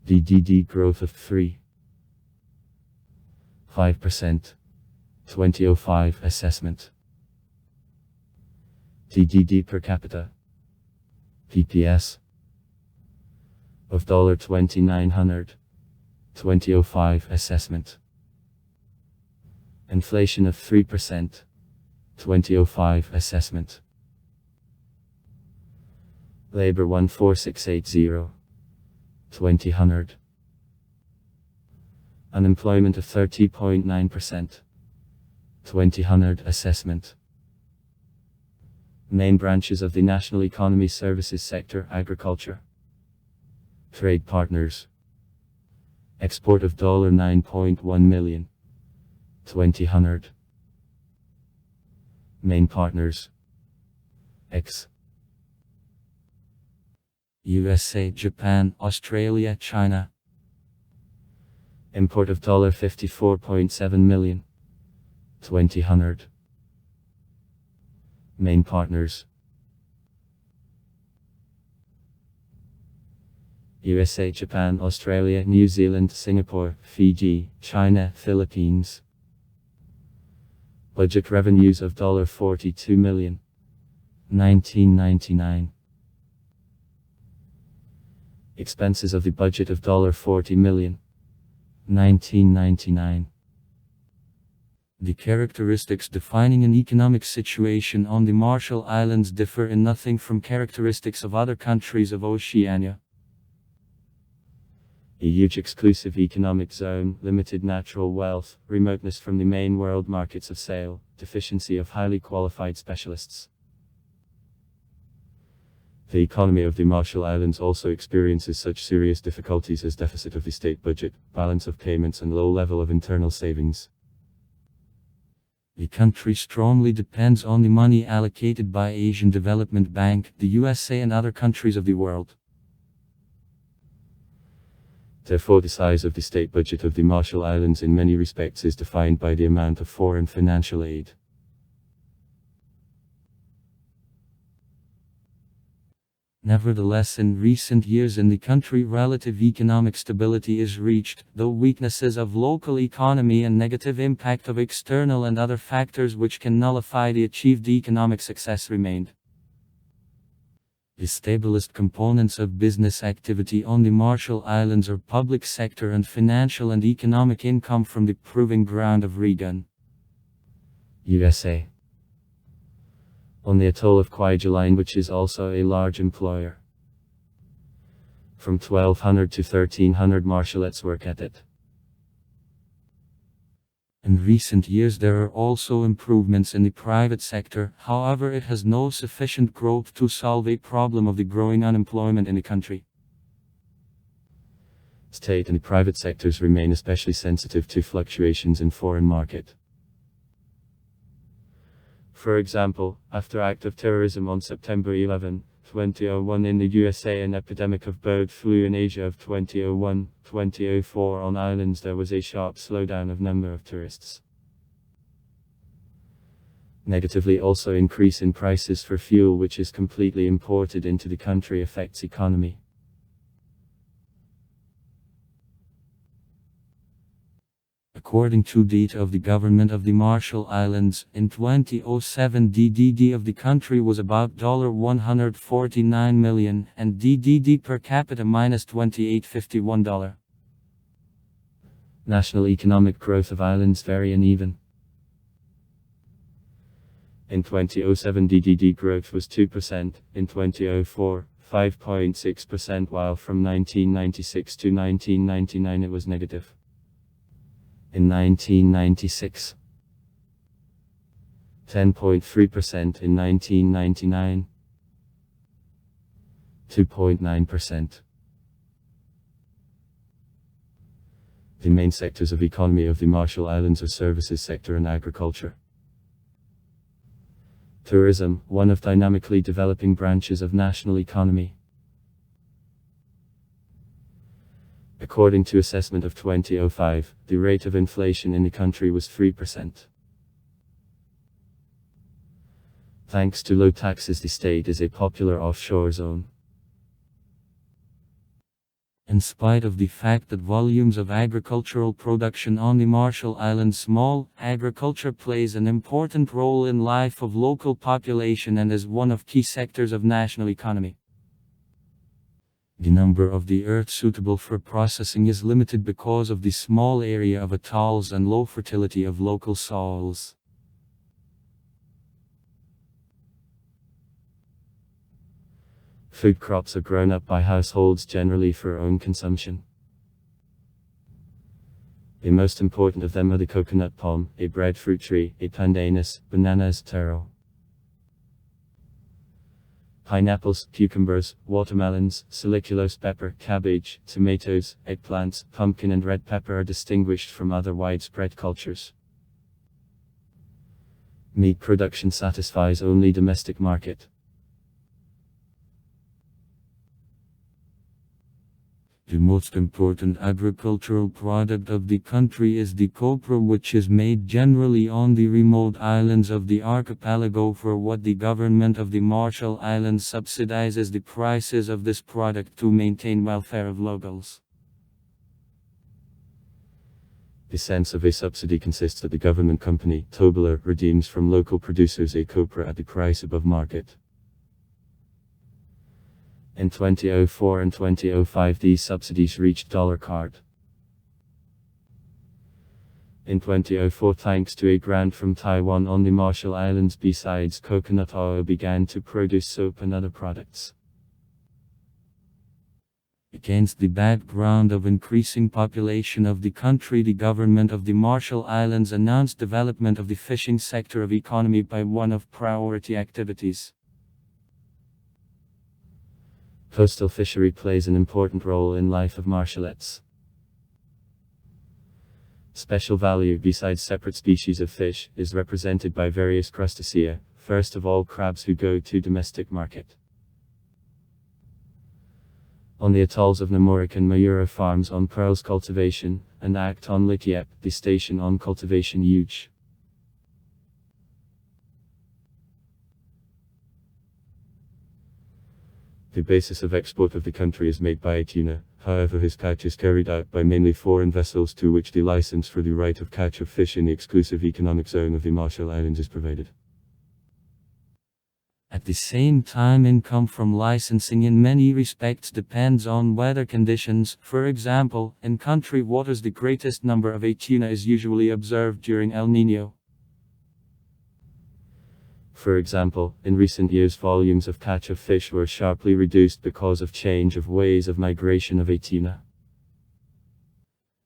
DDD growth of 3.5%, 2005 assessment. DDD per capita, PPS, of $2,900, 2005 assessment. Inflation of 3%, 2005 assessment. Labor 14680, 2000. Unemployment of 30.9%, 2000 assessment. Main branches of the national economy: services sector, agriculture. Trade partners. Export of $9.1 million, 2000. Main partners: X. USA, Japan, Australia, China. Import of $54.7 million, 2000. Main partners: USA, Japan, Australia, New Zealand, Singapore, Fiji, China, Philippines. Budget revenues of $42 million, 1999. Expenses of the budget of $40 million, 1999. The characteristics defining an economic situation on the Marshall Islands differ in nothing from characteristics of other countries of Oceania. A huge exclusive economic zone, limited natural wealth, remoteness from the main world markets of sale, deficiency of highly qualified specialists. The economy of the Marshall Islands also experiences such serious difficulties as deficit of the state budget, balance of payments, and low level of internal savings. The country strongly depends on the money allocated by Asian Development Bank, the USA, and other countries of the world. Therefore, the size of the state budget of the Marshall Islands in many respects is defined by the amount of foreign financial aid. Nevertheless, in recent years in the country relative economic stability is reached, though weaknesses of local economy and negative impact of external and other factors which can nullify the achieved economic success remained. The stablest components of business activity on the Marshall Islands are public sector and financial and economic income from the proving ground of Reagan, USA. On the atoll of Kwajalein, which is also a large employer. From 1200 to 1300 Marshallettes work at it. In recent years there are also improvements in the private sector, however it has no sufficient growth to solve a problem of the growing unemployment in the country. State and the private sectors remain especially sensitive to fluctuations in foreign market. For example, after act of terrorism on September 11, 2001 in the USA, an epidemic of bird flu in Asia of 2001-2004 on islands, there was a sharp slowdown of number of tourists. Negatively, also increase in prices for fuel, which is completely imported into the country, affects economy. According to data of the government of the Marshall Islands, in 2007 DDD of the country was about $149 million, and DDD per capita minus $28.51. National economic growth of islands very uneven. In 2007 DDD growth was 2%, in 2004, 5.6%, while from 1996 to 1999 it was negative. In 1996, 10.3%, in 1999, 2.9%. The main sectors of economy of the Marshall Islands are services sector and agriculture. Tourism, one of dynamically developing branches of national economy. According to assessment of 2005, the rate of inflation in the country was 3%. Thanks to low taxes, the state is a popular offshore zone. In spite of the fact that volumes of agricultural production on the Marshall Islands small, agriculture plays an important role in life of local population and is one of key sectors of national economy. The number of the earth suitable for processing is limited because of the small area of atolls and low fertility of local soils. Food crops are grown up by households generally for own consumption. The most important of them are the coconut palm, a breadfruit tree, a pandanus, bananas, taro, pineapples, cucumbers, watermelons, saliculose pepper, cabbage, tomatoes, eggplants, pumpkin and red pepper are distinguished from other widespread cultures. Meat production satisfies only domestic market. The most important agricultural product of the country is the copra, which is made generally on the remote islands of the archipelago. For what the government of the Marshall Islands subsidizes the prices of this product to maintain welfare of locals. The sense of a subsidy consists that the government company, Tobler, redeems from local producers a copra at the price above market. In 2004 and 2005 these subsidies reached dollar card. In 2004, thanks to a grant from Taiwan on the Marshall Islands, besides coconut oil began to produce soap and other products. Against the background of increasing population of the country, the government of the Marshall Islands announced development of the fishing sector of economy by one of priority activities. Coastal fishery plays an important role in life of Marshallettes. Special value, besides separate species of fish, is represented by various crustacea, first of all crabs who go to domestic market. On the atolls of Namoric and Mayura farms on pearls cultivation, and Act on Likiep, the station on cultivation huge. The basis of export of the country is made by a tuna, however his catch is carried out by mainly foreign vessels to which the license for the right of catch of fish in the exclusive economic zone of the Marshall Islands is provided. At the same time, income from licensing in many respects depends on weather conditions. For example, in country waters the greatest number of tuna is usually observed during El Niño. For example, in recent years volumes of catch of fish were sharply reduced because of change of ways of migration of tuna.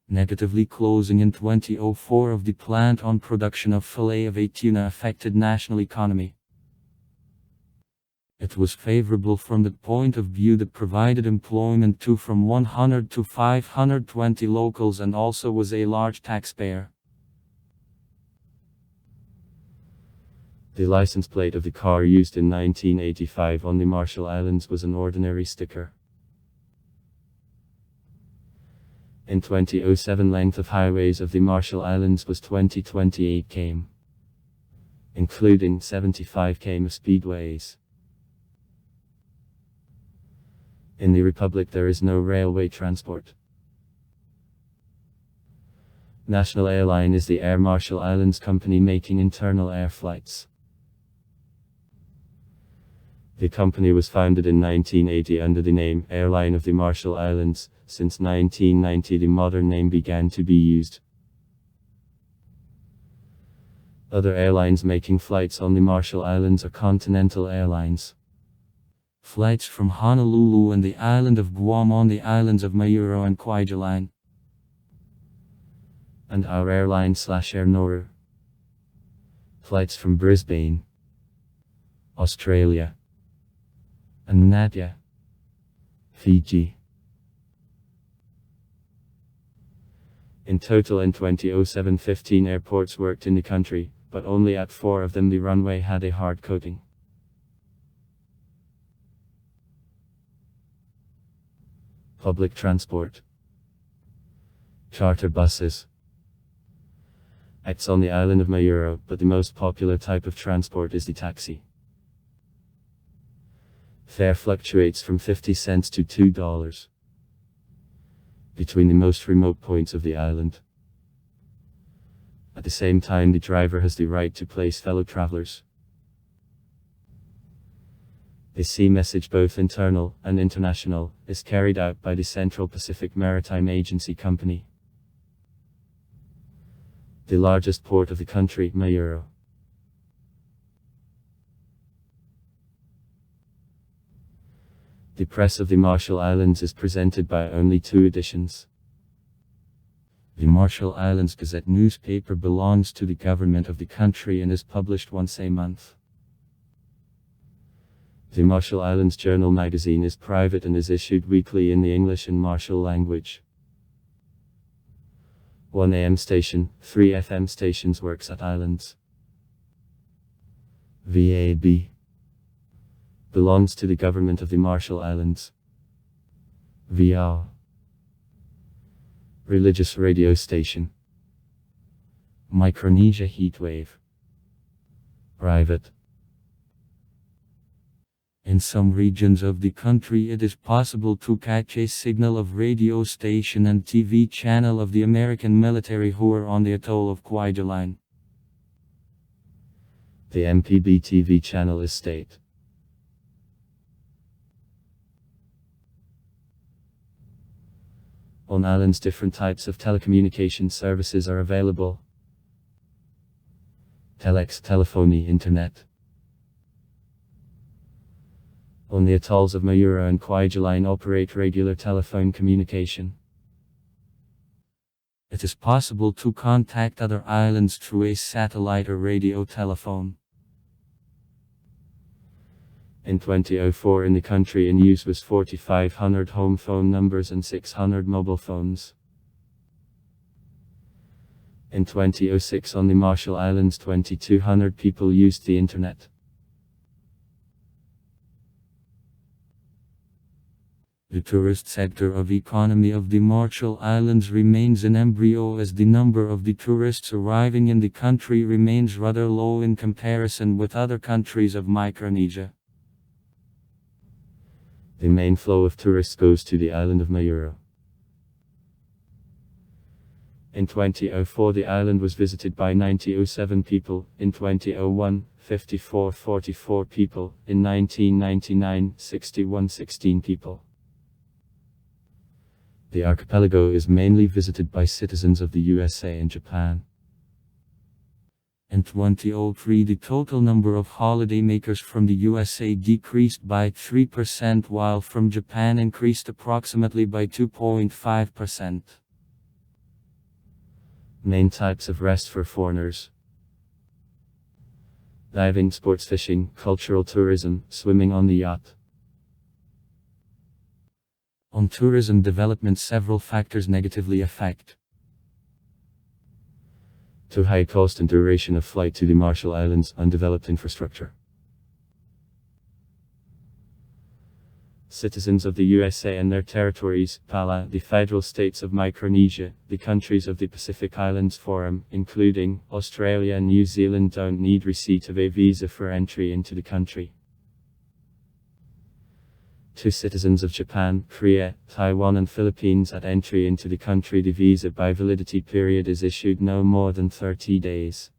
Negatively closing in 2004 of the plant on production of fillet of tuna affected national economy. It was favorable from the point of view that provided employment to from 100 to 520 locals and also was a large taxpayer. The license plate of the car used in 1985 on the Marshall Islands was an ordinary sticker. In 2007 length of highways of the Marshall Islands was 28 km, including 75 km of speedways. In the Republic there is no railway transport. National airline is the Air Marshall Islands Company making internal air flights. The company was founded in 1980 under the name Airline of the Marshall Islands. Since 1990 the modern name began to be used. Other airlines making flights on the Marshall Islands are Continental Airlines. Flights from Honolulu and the island of Guam on the islands of Mayuro and Kwajalein. And our airline / Air Nauru. Flights from Brisbane, Australia, and Nadia, Fiji. In total in 2007 15 airports worked in the country, but only at 4 of them the runway had a hard coating. Public transport. Charter buses. Acts on the island of Mayuro, but the most popular type of transport is the taxi. Fare fluctuates from 50 cents to $2 between the most remote points of the island. At the same time, the driver has the right to place fellow travelers. The sea message, both internal and international, is carried out by the Central Pacific Maritime Agency Company. The largest port of the country, Mayuro. The press of the Marshall Islands is presented by only 2 editions. The Marshall Islands Gazette newspaper belongs to the government of the country and is published once a month. The Marshall Islands Journal magazine is private and is issued weekly in the English and Marshall language. 1 AM station, 3 FM stations works at Islands. VAB belongs to the government of the Marshall Islands. VR religious radio station. Micronesia Heatwave private. In some regions of the country it is possible to catch a signal of radio station and TV channel of the American military who are on the atoll of Kwajalein. The MPB TV channel is state. On islands different types of telecommunication services are available. Telex, telephony, internet. On the atolls of Mayura and Kwajalein operate regular telephone communication. It is possible to contact other islands through a satellite or radio telephone. In 2004 in the country in use was 4,500 home phone numbers and 600 mobile phones. In 2006 on the Marshall Islands 2,200 people used the internet. The tourist sector of economy of the Marshall Islands remains in embryo as the number of the tourists arriving in the country remains rather low in comparison with other countries of Micronesia. The main flow of tourists goes to the island of Mayuro. In 2004 the island was visited by 90,007 people, in 2001, 44 people, in 1999, 6116 people. The archipelago is mainly visited by citizens of the USA and Japan. In 2003 the total number of holidaymakers from the USA decreased by 3% while from Japan increased approximately by 2.5%. Main types of rest for foreigners: diving, sports fishing, cultural tourism, swimming on the yacht. On tourism development, several factors negatively affect. Too high cost and duration of flight to the Marshall Islands, undeveloped infrastructure. Citizens of the USA and their territories, PALA, the federal states of Micronesia, the countries of the Pacific Islands Forum, including Australia and New Zealand, don't need receipt of a visa for entry into the country. To citizens of Japan, Korea, Taiwan and Philippines at entry into the country, the visa by validity period is issued no more than 30 days.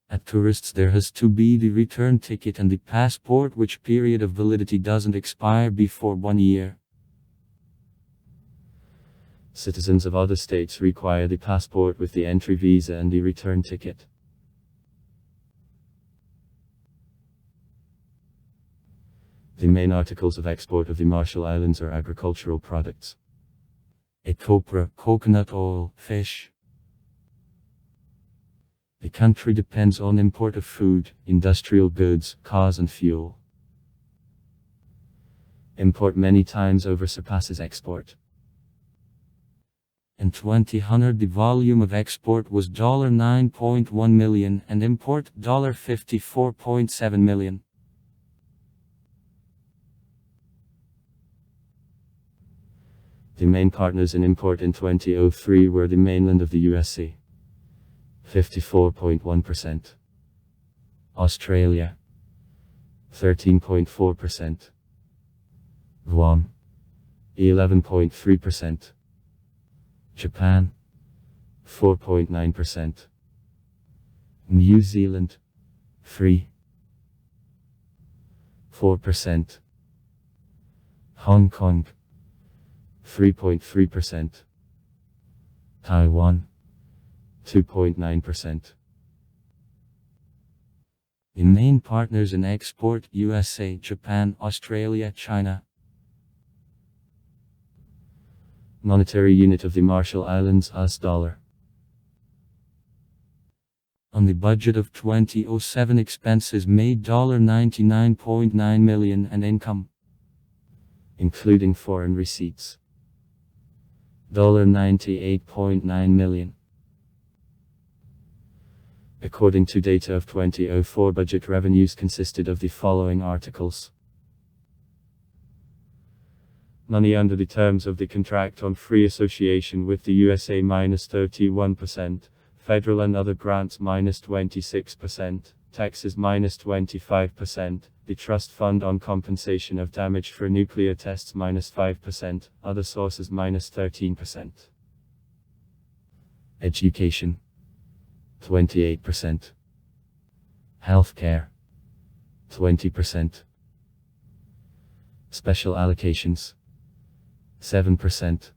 At tourists there has to be the return ticket and the passport, which period of validity doesn't expire before 1 year. Citizens of other states require the passport with the entry visa and the return ticket. The main articles of export of the Marshall Islands are agricultural products. Copra, coconut oil, fish. The country depends on import of food, industrial goods, cars and fuel. Import many times over surpasses export. In 2000 the volume of export was $9.1 million and import $54.7 million. The main partners in import in 2003 were the mainland of the USA, 54.1%. Australia, 13.4%. Guam, 11.3%. Japan, 4.9%. New Zealand, 4%. Hong Kong, 3.3%. Taiwan, 2.9%. The main partners in export: USA, Japan, Australia, China. Monetary unit of the Marshall Islands: US dollar. On the budget of 2007, expenses made $99.9 million and income, including foreign receipts, $98.9 million. According to data of 2004, budget revenues consisted of the following articles: money under the terms of the contract on free association with the USA -31%, federal and other grants -26%, taxes -25%, the trust fund on compensation of damage for nuclear tests -5%, other sources -13%. Education 28%. Healthcare 20%. Special allocations 7%.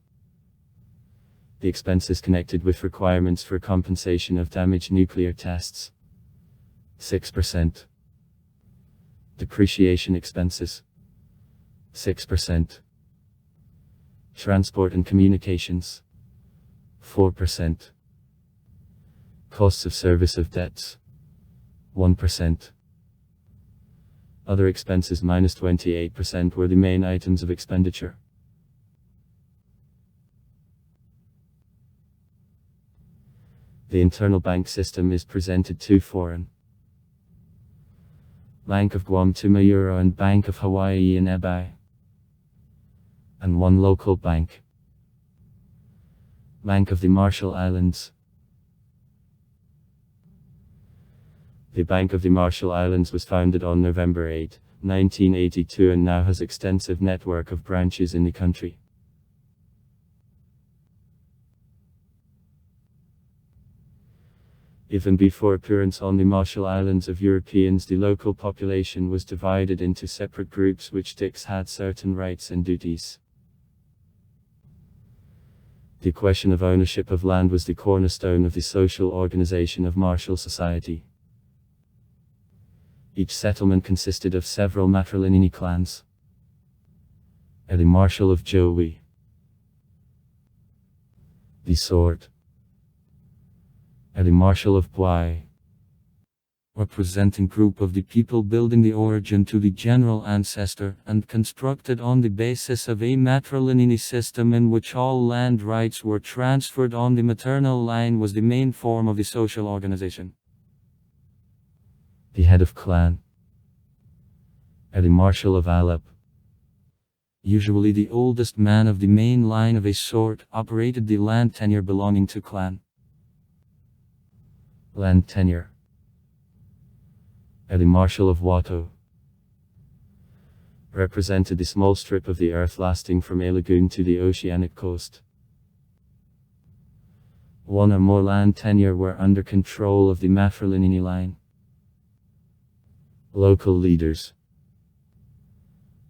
The expenses connected with requirements for compensation of damaged nuclear tests 6%. Depreciation expenses 6%. Transport and communications 4%. Costs of service of debts 1%. Other expenses -28% were the main items of expenditure. The internal bank system is presented to foreign: Bank of Guam to Mayuro and Bank of Hawaii in Ebai. and one local bank. Bank of the Marshall Islands. The Bank of the Marshall Islands was founded on November 8, 1982 and now has extensive network of branches in the country. Even before appearance on the Marshall Islands of Europeans, the local population was divided into separate groups which had certain rights and duties. The question of ownership of land was the cornerstone of the social organization of Marshall society. Each settlement consisted of several matrilineal clans. The Marshall of Joey, the Sword, the Marshall of Bwai, representing group of the people building the origin to the general ancestor, and constructed on the basis of a matrilineal system in which all land rights were transferred on the maternal line, was the main form of the social organization. The head of clan, the Marshall of Alap, usually the oldest man of the main line of a sort, operated the land tenure belonging to clan. Land tenure. The Marshall of Watto represented the small strip of the earth lasting from a lagoon to the oceanic coast. One or more land tenure were under control of the matrilineal line. Local leaders.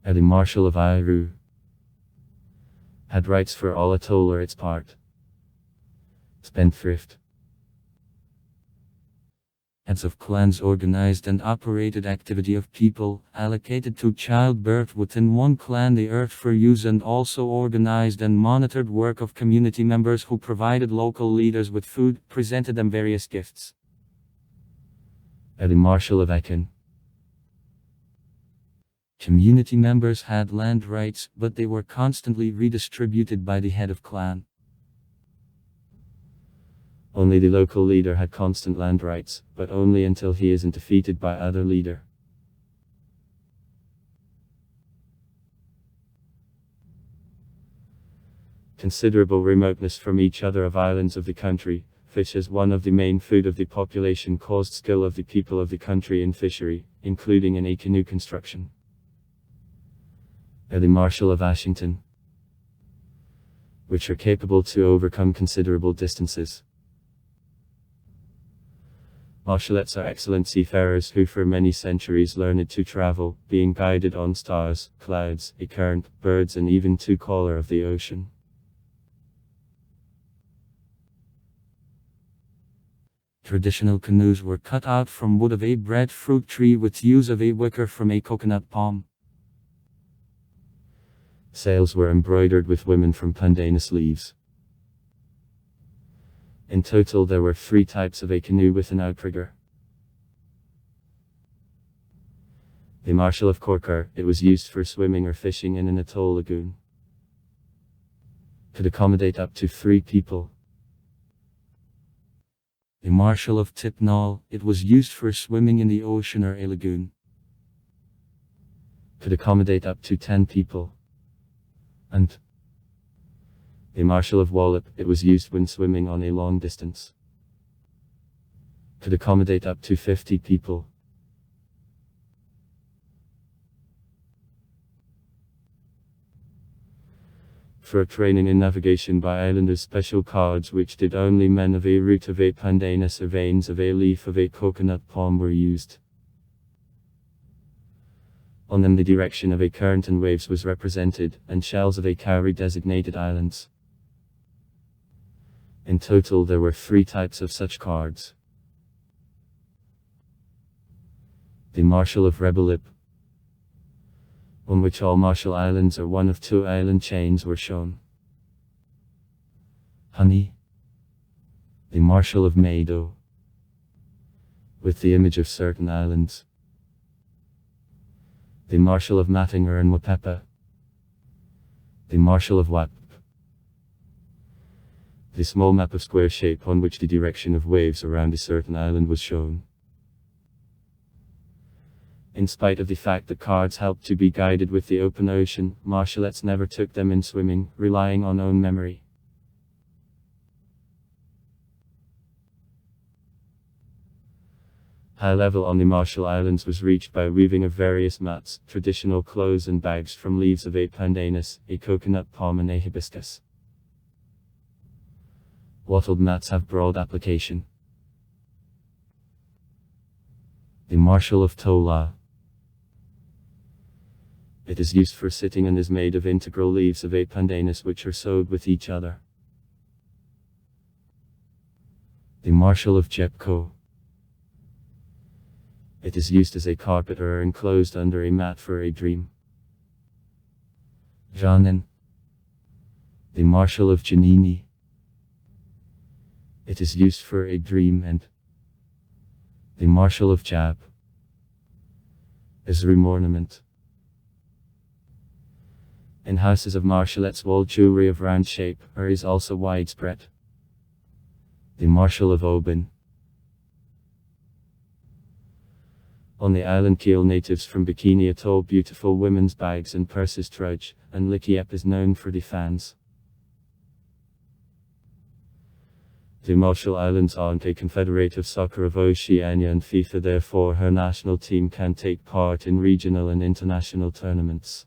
The Marshall of Airu had rights for all atoll or its part. Spendthrift. Heads of clans organized and operated activity of people, allocated to childbirth within one clan the earth for use, and also organized and monitored work of community members who provided local leaders with food, presented them various gifts. The Marshall of Akan. Community members had land rights, but they were constantly redistributed by the head of clan. Only the local leader had constant land rights, but only until he isn't defeated by other leader. Considerable remoteness from each other of islands of the country, fish as one of the main food of the population caused skill of the people of the country in fishery, including in a canoe construction. The Marshall of Ashington, which are capable to overcome considerable distances. Marshallettes are excellent seafarers who for many centuries learned to travel, being guided on stars, clouds, a current, birds and even to color of the ocean. Traditional canoes were cut out from wood of a breadfruit tree with use of a wicker from a coconut palm. Sails were embroidered with women from pandanus leaves. In total there were 3 types of a canoe with an outrigger. The Marshall of Corker, it was used for swimming or fishing in an atoll lagoon. Could accommodate up to 3 people. The Marshall of Tipnall, it was used for swimming in the ocean or a lagoon. Could accommodate up to 10 people. And the Marshall of Wallop, it was used when swimming on a long distance. Could accommodate up to 50 people. For training in navigation by islanders, special cards which did only men of a root of a pandanus or veins of a leaf of a coconut palm were used. On them the direction of a current and waves was represented, and shells of a cowrie designated islands. In total there were 3 types of such cards. The Marshall of Rebelip, on which all Marshall Islands or one of 2 island chains were shown. Honey. The Marshall of Mado, with the image of certain islands. The Marshall of Mattinger and Wapepa. The Marshall of Wap. The small map of square shape on which the direction of waves around a certain island was shown. In spite of the fact that cards helped to be guided with the open ocean, Marshallettes never took them in swimming, relying on own memory. High level on the Marshall Islands was reached by weaving of various mats, traditional clothes and bags from leaves of a pandanus, a coconut palm and a hibiscus. Wattled mats have broad application. The Marshall of Tola. It is used for sitting and is made of integral leaves of a pandanus which are sewed with each other. The Marshall of Jepco. It is used as a carpet or enclosed under a mat for a dream. Janin. The Marshall of Janini. It is used for a dream and the Marshall of Jab is room ornament. In houses of Marshallettes, wall jewelry of round shape is also widespread. The Marshall of Oban. On the island Keel, natives from Bikini Atoll beautiful women's bags and purses trudge, and Likiep is known for the fans. The Marshall Islands aren't a confederative soccer of Oceania and FIFA, therefore her national team can take part in regional and international tournaments.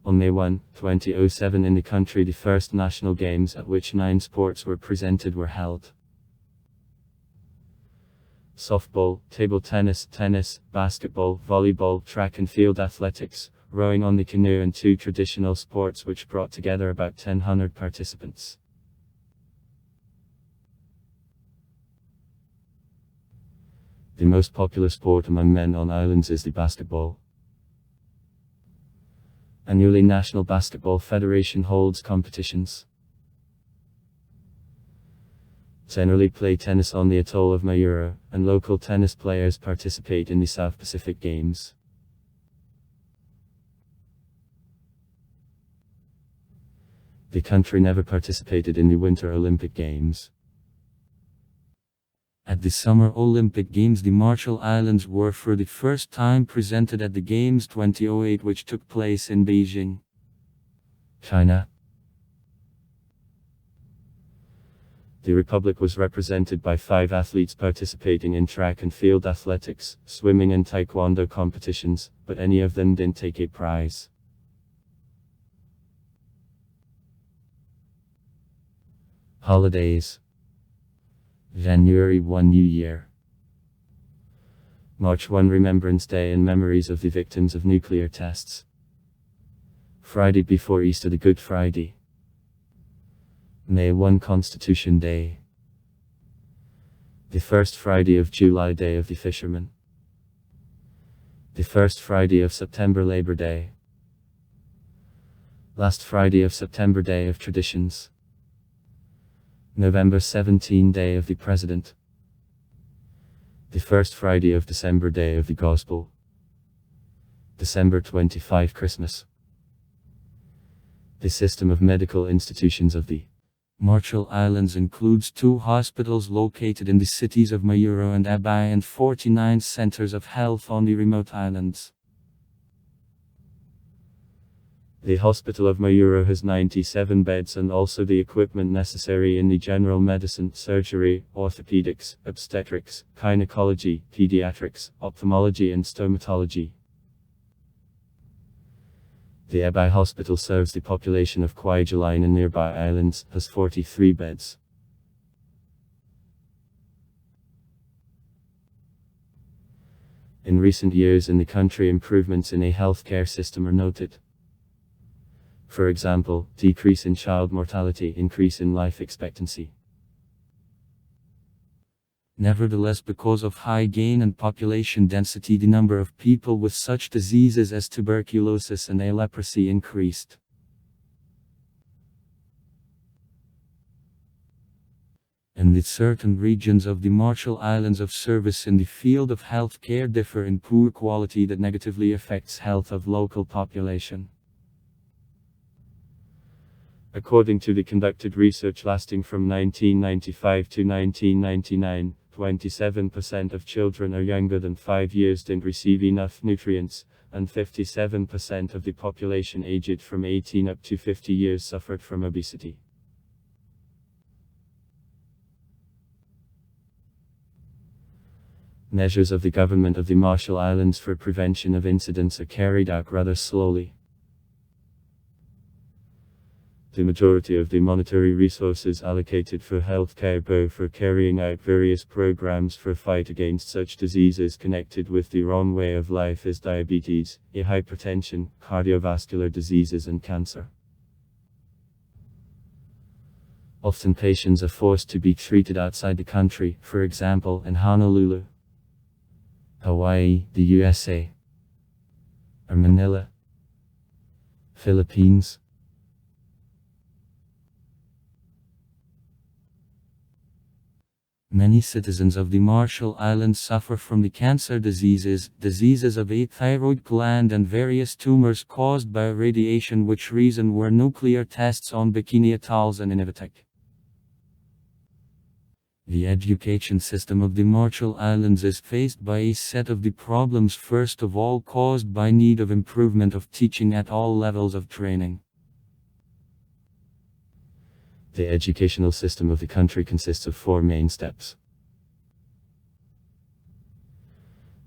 On May 1, 2007 in the country the first national games at which 9 sports were presented were held. Softball, table tennis, tennis, basketball, volleyball, track and field athletics, rowing on the canoe and 2 traditional sports which brought together about 1,000 participants. The most popular sport among men on islands is the basketball. Annually National Basketball Federation holds competitions. Generally play tennis on the atoll of Mayura, and local tennis players participate in the South Pacific Games. The country never participated in the Winter Olympic Games. At the Summer Olympic Games, the Marshall Islands were for the first time presented at the Games 2008, which took place in Beijing, China. The Republic was represented by 5 athletes participating in track and field athletics, swimming and taekwondo competitions, but any of them didn't take a prize. Holidays. January 1 New Year. March 1 Remembrance Day and memories of the victims of nuclear tests. Friday before Easter, the Good Friday. May 1 Constitution Day. The first Friday of July, Day of the Fisherman. The first Friday of September, Labor Day. Last Friday of September, Day of Traditions. November 17, Day of the President. The first Friday of December, Day of the Gospel. December 25, Christmas. The system of medical institutions of the Marshall Islands includes 2 hospitals located in the cities of Mayura and Abai and 49 centers of health on the remote islands. The Hospital of Mayura has 97 beds and also the equipment necessary in the general medicine, surgery, orthopedics, obstetrics, gynecology, pediatrics, ophthalmology and stomatology. The Abai Hospital serves the population of Kwajalein and nearby islands, has 43 beds. In recent years in the country, improvements in a healthcare system are noted. For example, decrease in child mortality, increase in life expectancy. Nevertheless, because of high gain and population density, the number of people with such diseases as tuberculosis and leprosy increased. And that certain regions of the Marshall Islands of service in the field of health care differ in poor quality that negatively affects health of local population. According to the conducted research lasting from 1995 to 1999, 27% of children are younger than 5 years didn't receive enough nutrients, and 57% of the population aged from 18 up to 50 years suffered from obesity. Measures of the government of the Marshall Islands for prevention of incidents are carried out rather slowly. The majority of the monetary resources allocated for healthcare go for carrying out various programs for fight against such diseases connected with the wrong way of life as diabetes, hypertension, cardiovascular diseases and cancer. Often patients are forced to be treated outside the country, for example in Honolulu, Hawaii, the USA, or Manila, Philippines. Many citizens of the Marshall Islands suffer from the cancer diseases of a thyroid gland and various tumors caused by radiation, which reason were nuclear tests on Bikini Atolls and Innovatech. The education system of the Marshall Islands is faced by a set of the problems, first of all caused by need of improvement of teaching at all levels of training. The educational system of the country consists of 4 main steps.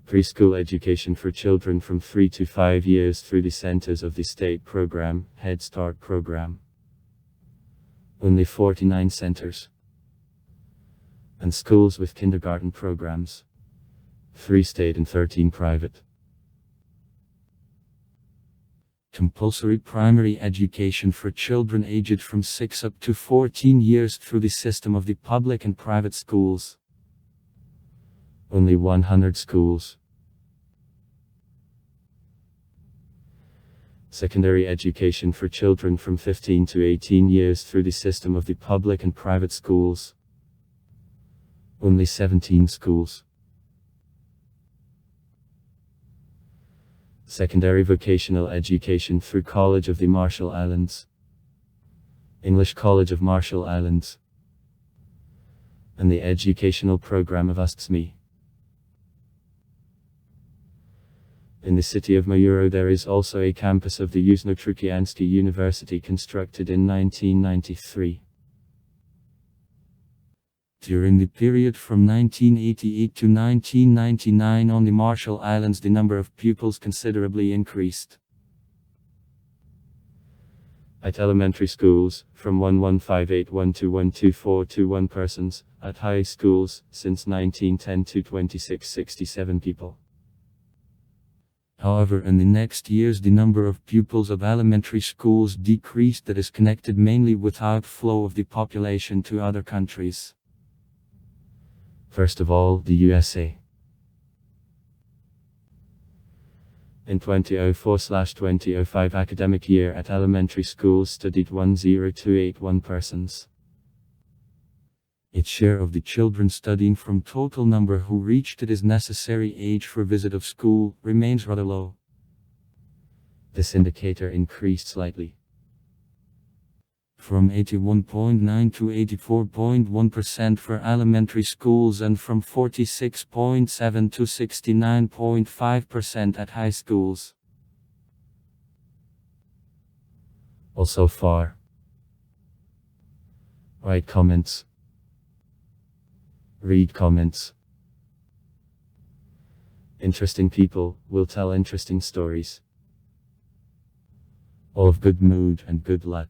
Preschool education for children from 3 to 5 years through the centers of the state program, Head Start program. Only 49 centers. And schools with kindergarten programs. 3 state and 13 private. Compulsory primary education for children aged from 6 up to 14 years through the system of the public and private schools. Only 100 schools. Secondary education for children from 15 to 18 years through the system of the public and private schools. Only 17 schools. Secondary vocational education through College of the Marshall Islands, English College of Marshall Islands, and the educational program of USTSME. In the city of Mayuro there is also a campus of the Yuzhno-Trukiansky University constructed in 1993. During the period from 1988 to 1999 on the Marshall Islands, the number of pupils considerably increased. At elementary schools, from 1158 to 1242 persons, at high schools, since 1910 to 2667 people. However, in the next years the number of pupils of elementary schools decreased. That is connected mainly with outflow of the population to other countries. First of all, the USA. In 2004/2005 academic year at elementary schools studied 10281 persons. Its share of the children studying from total number who reached it is necessary age for visit of school remains rather low. This indicator increased slightly. From 81.9 to 84.1% for elementary schools and from 46.7 to 69.5% at high schools. Also far. Write comments. Read comments. Interesting people will tell interesting stories. All of good mood and good luck.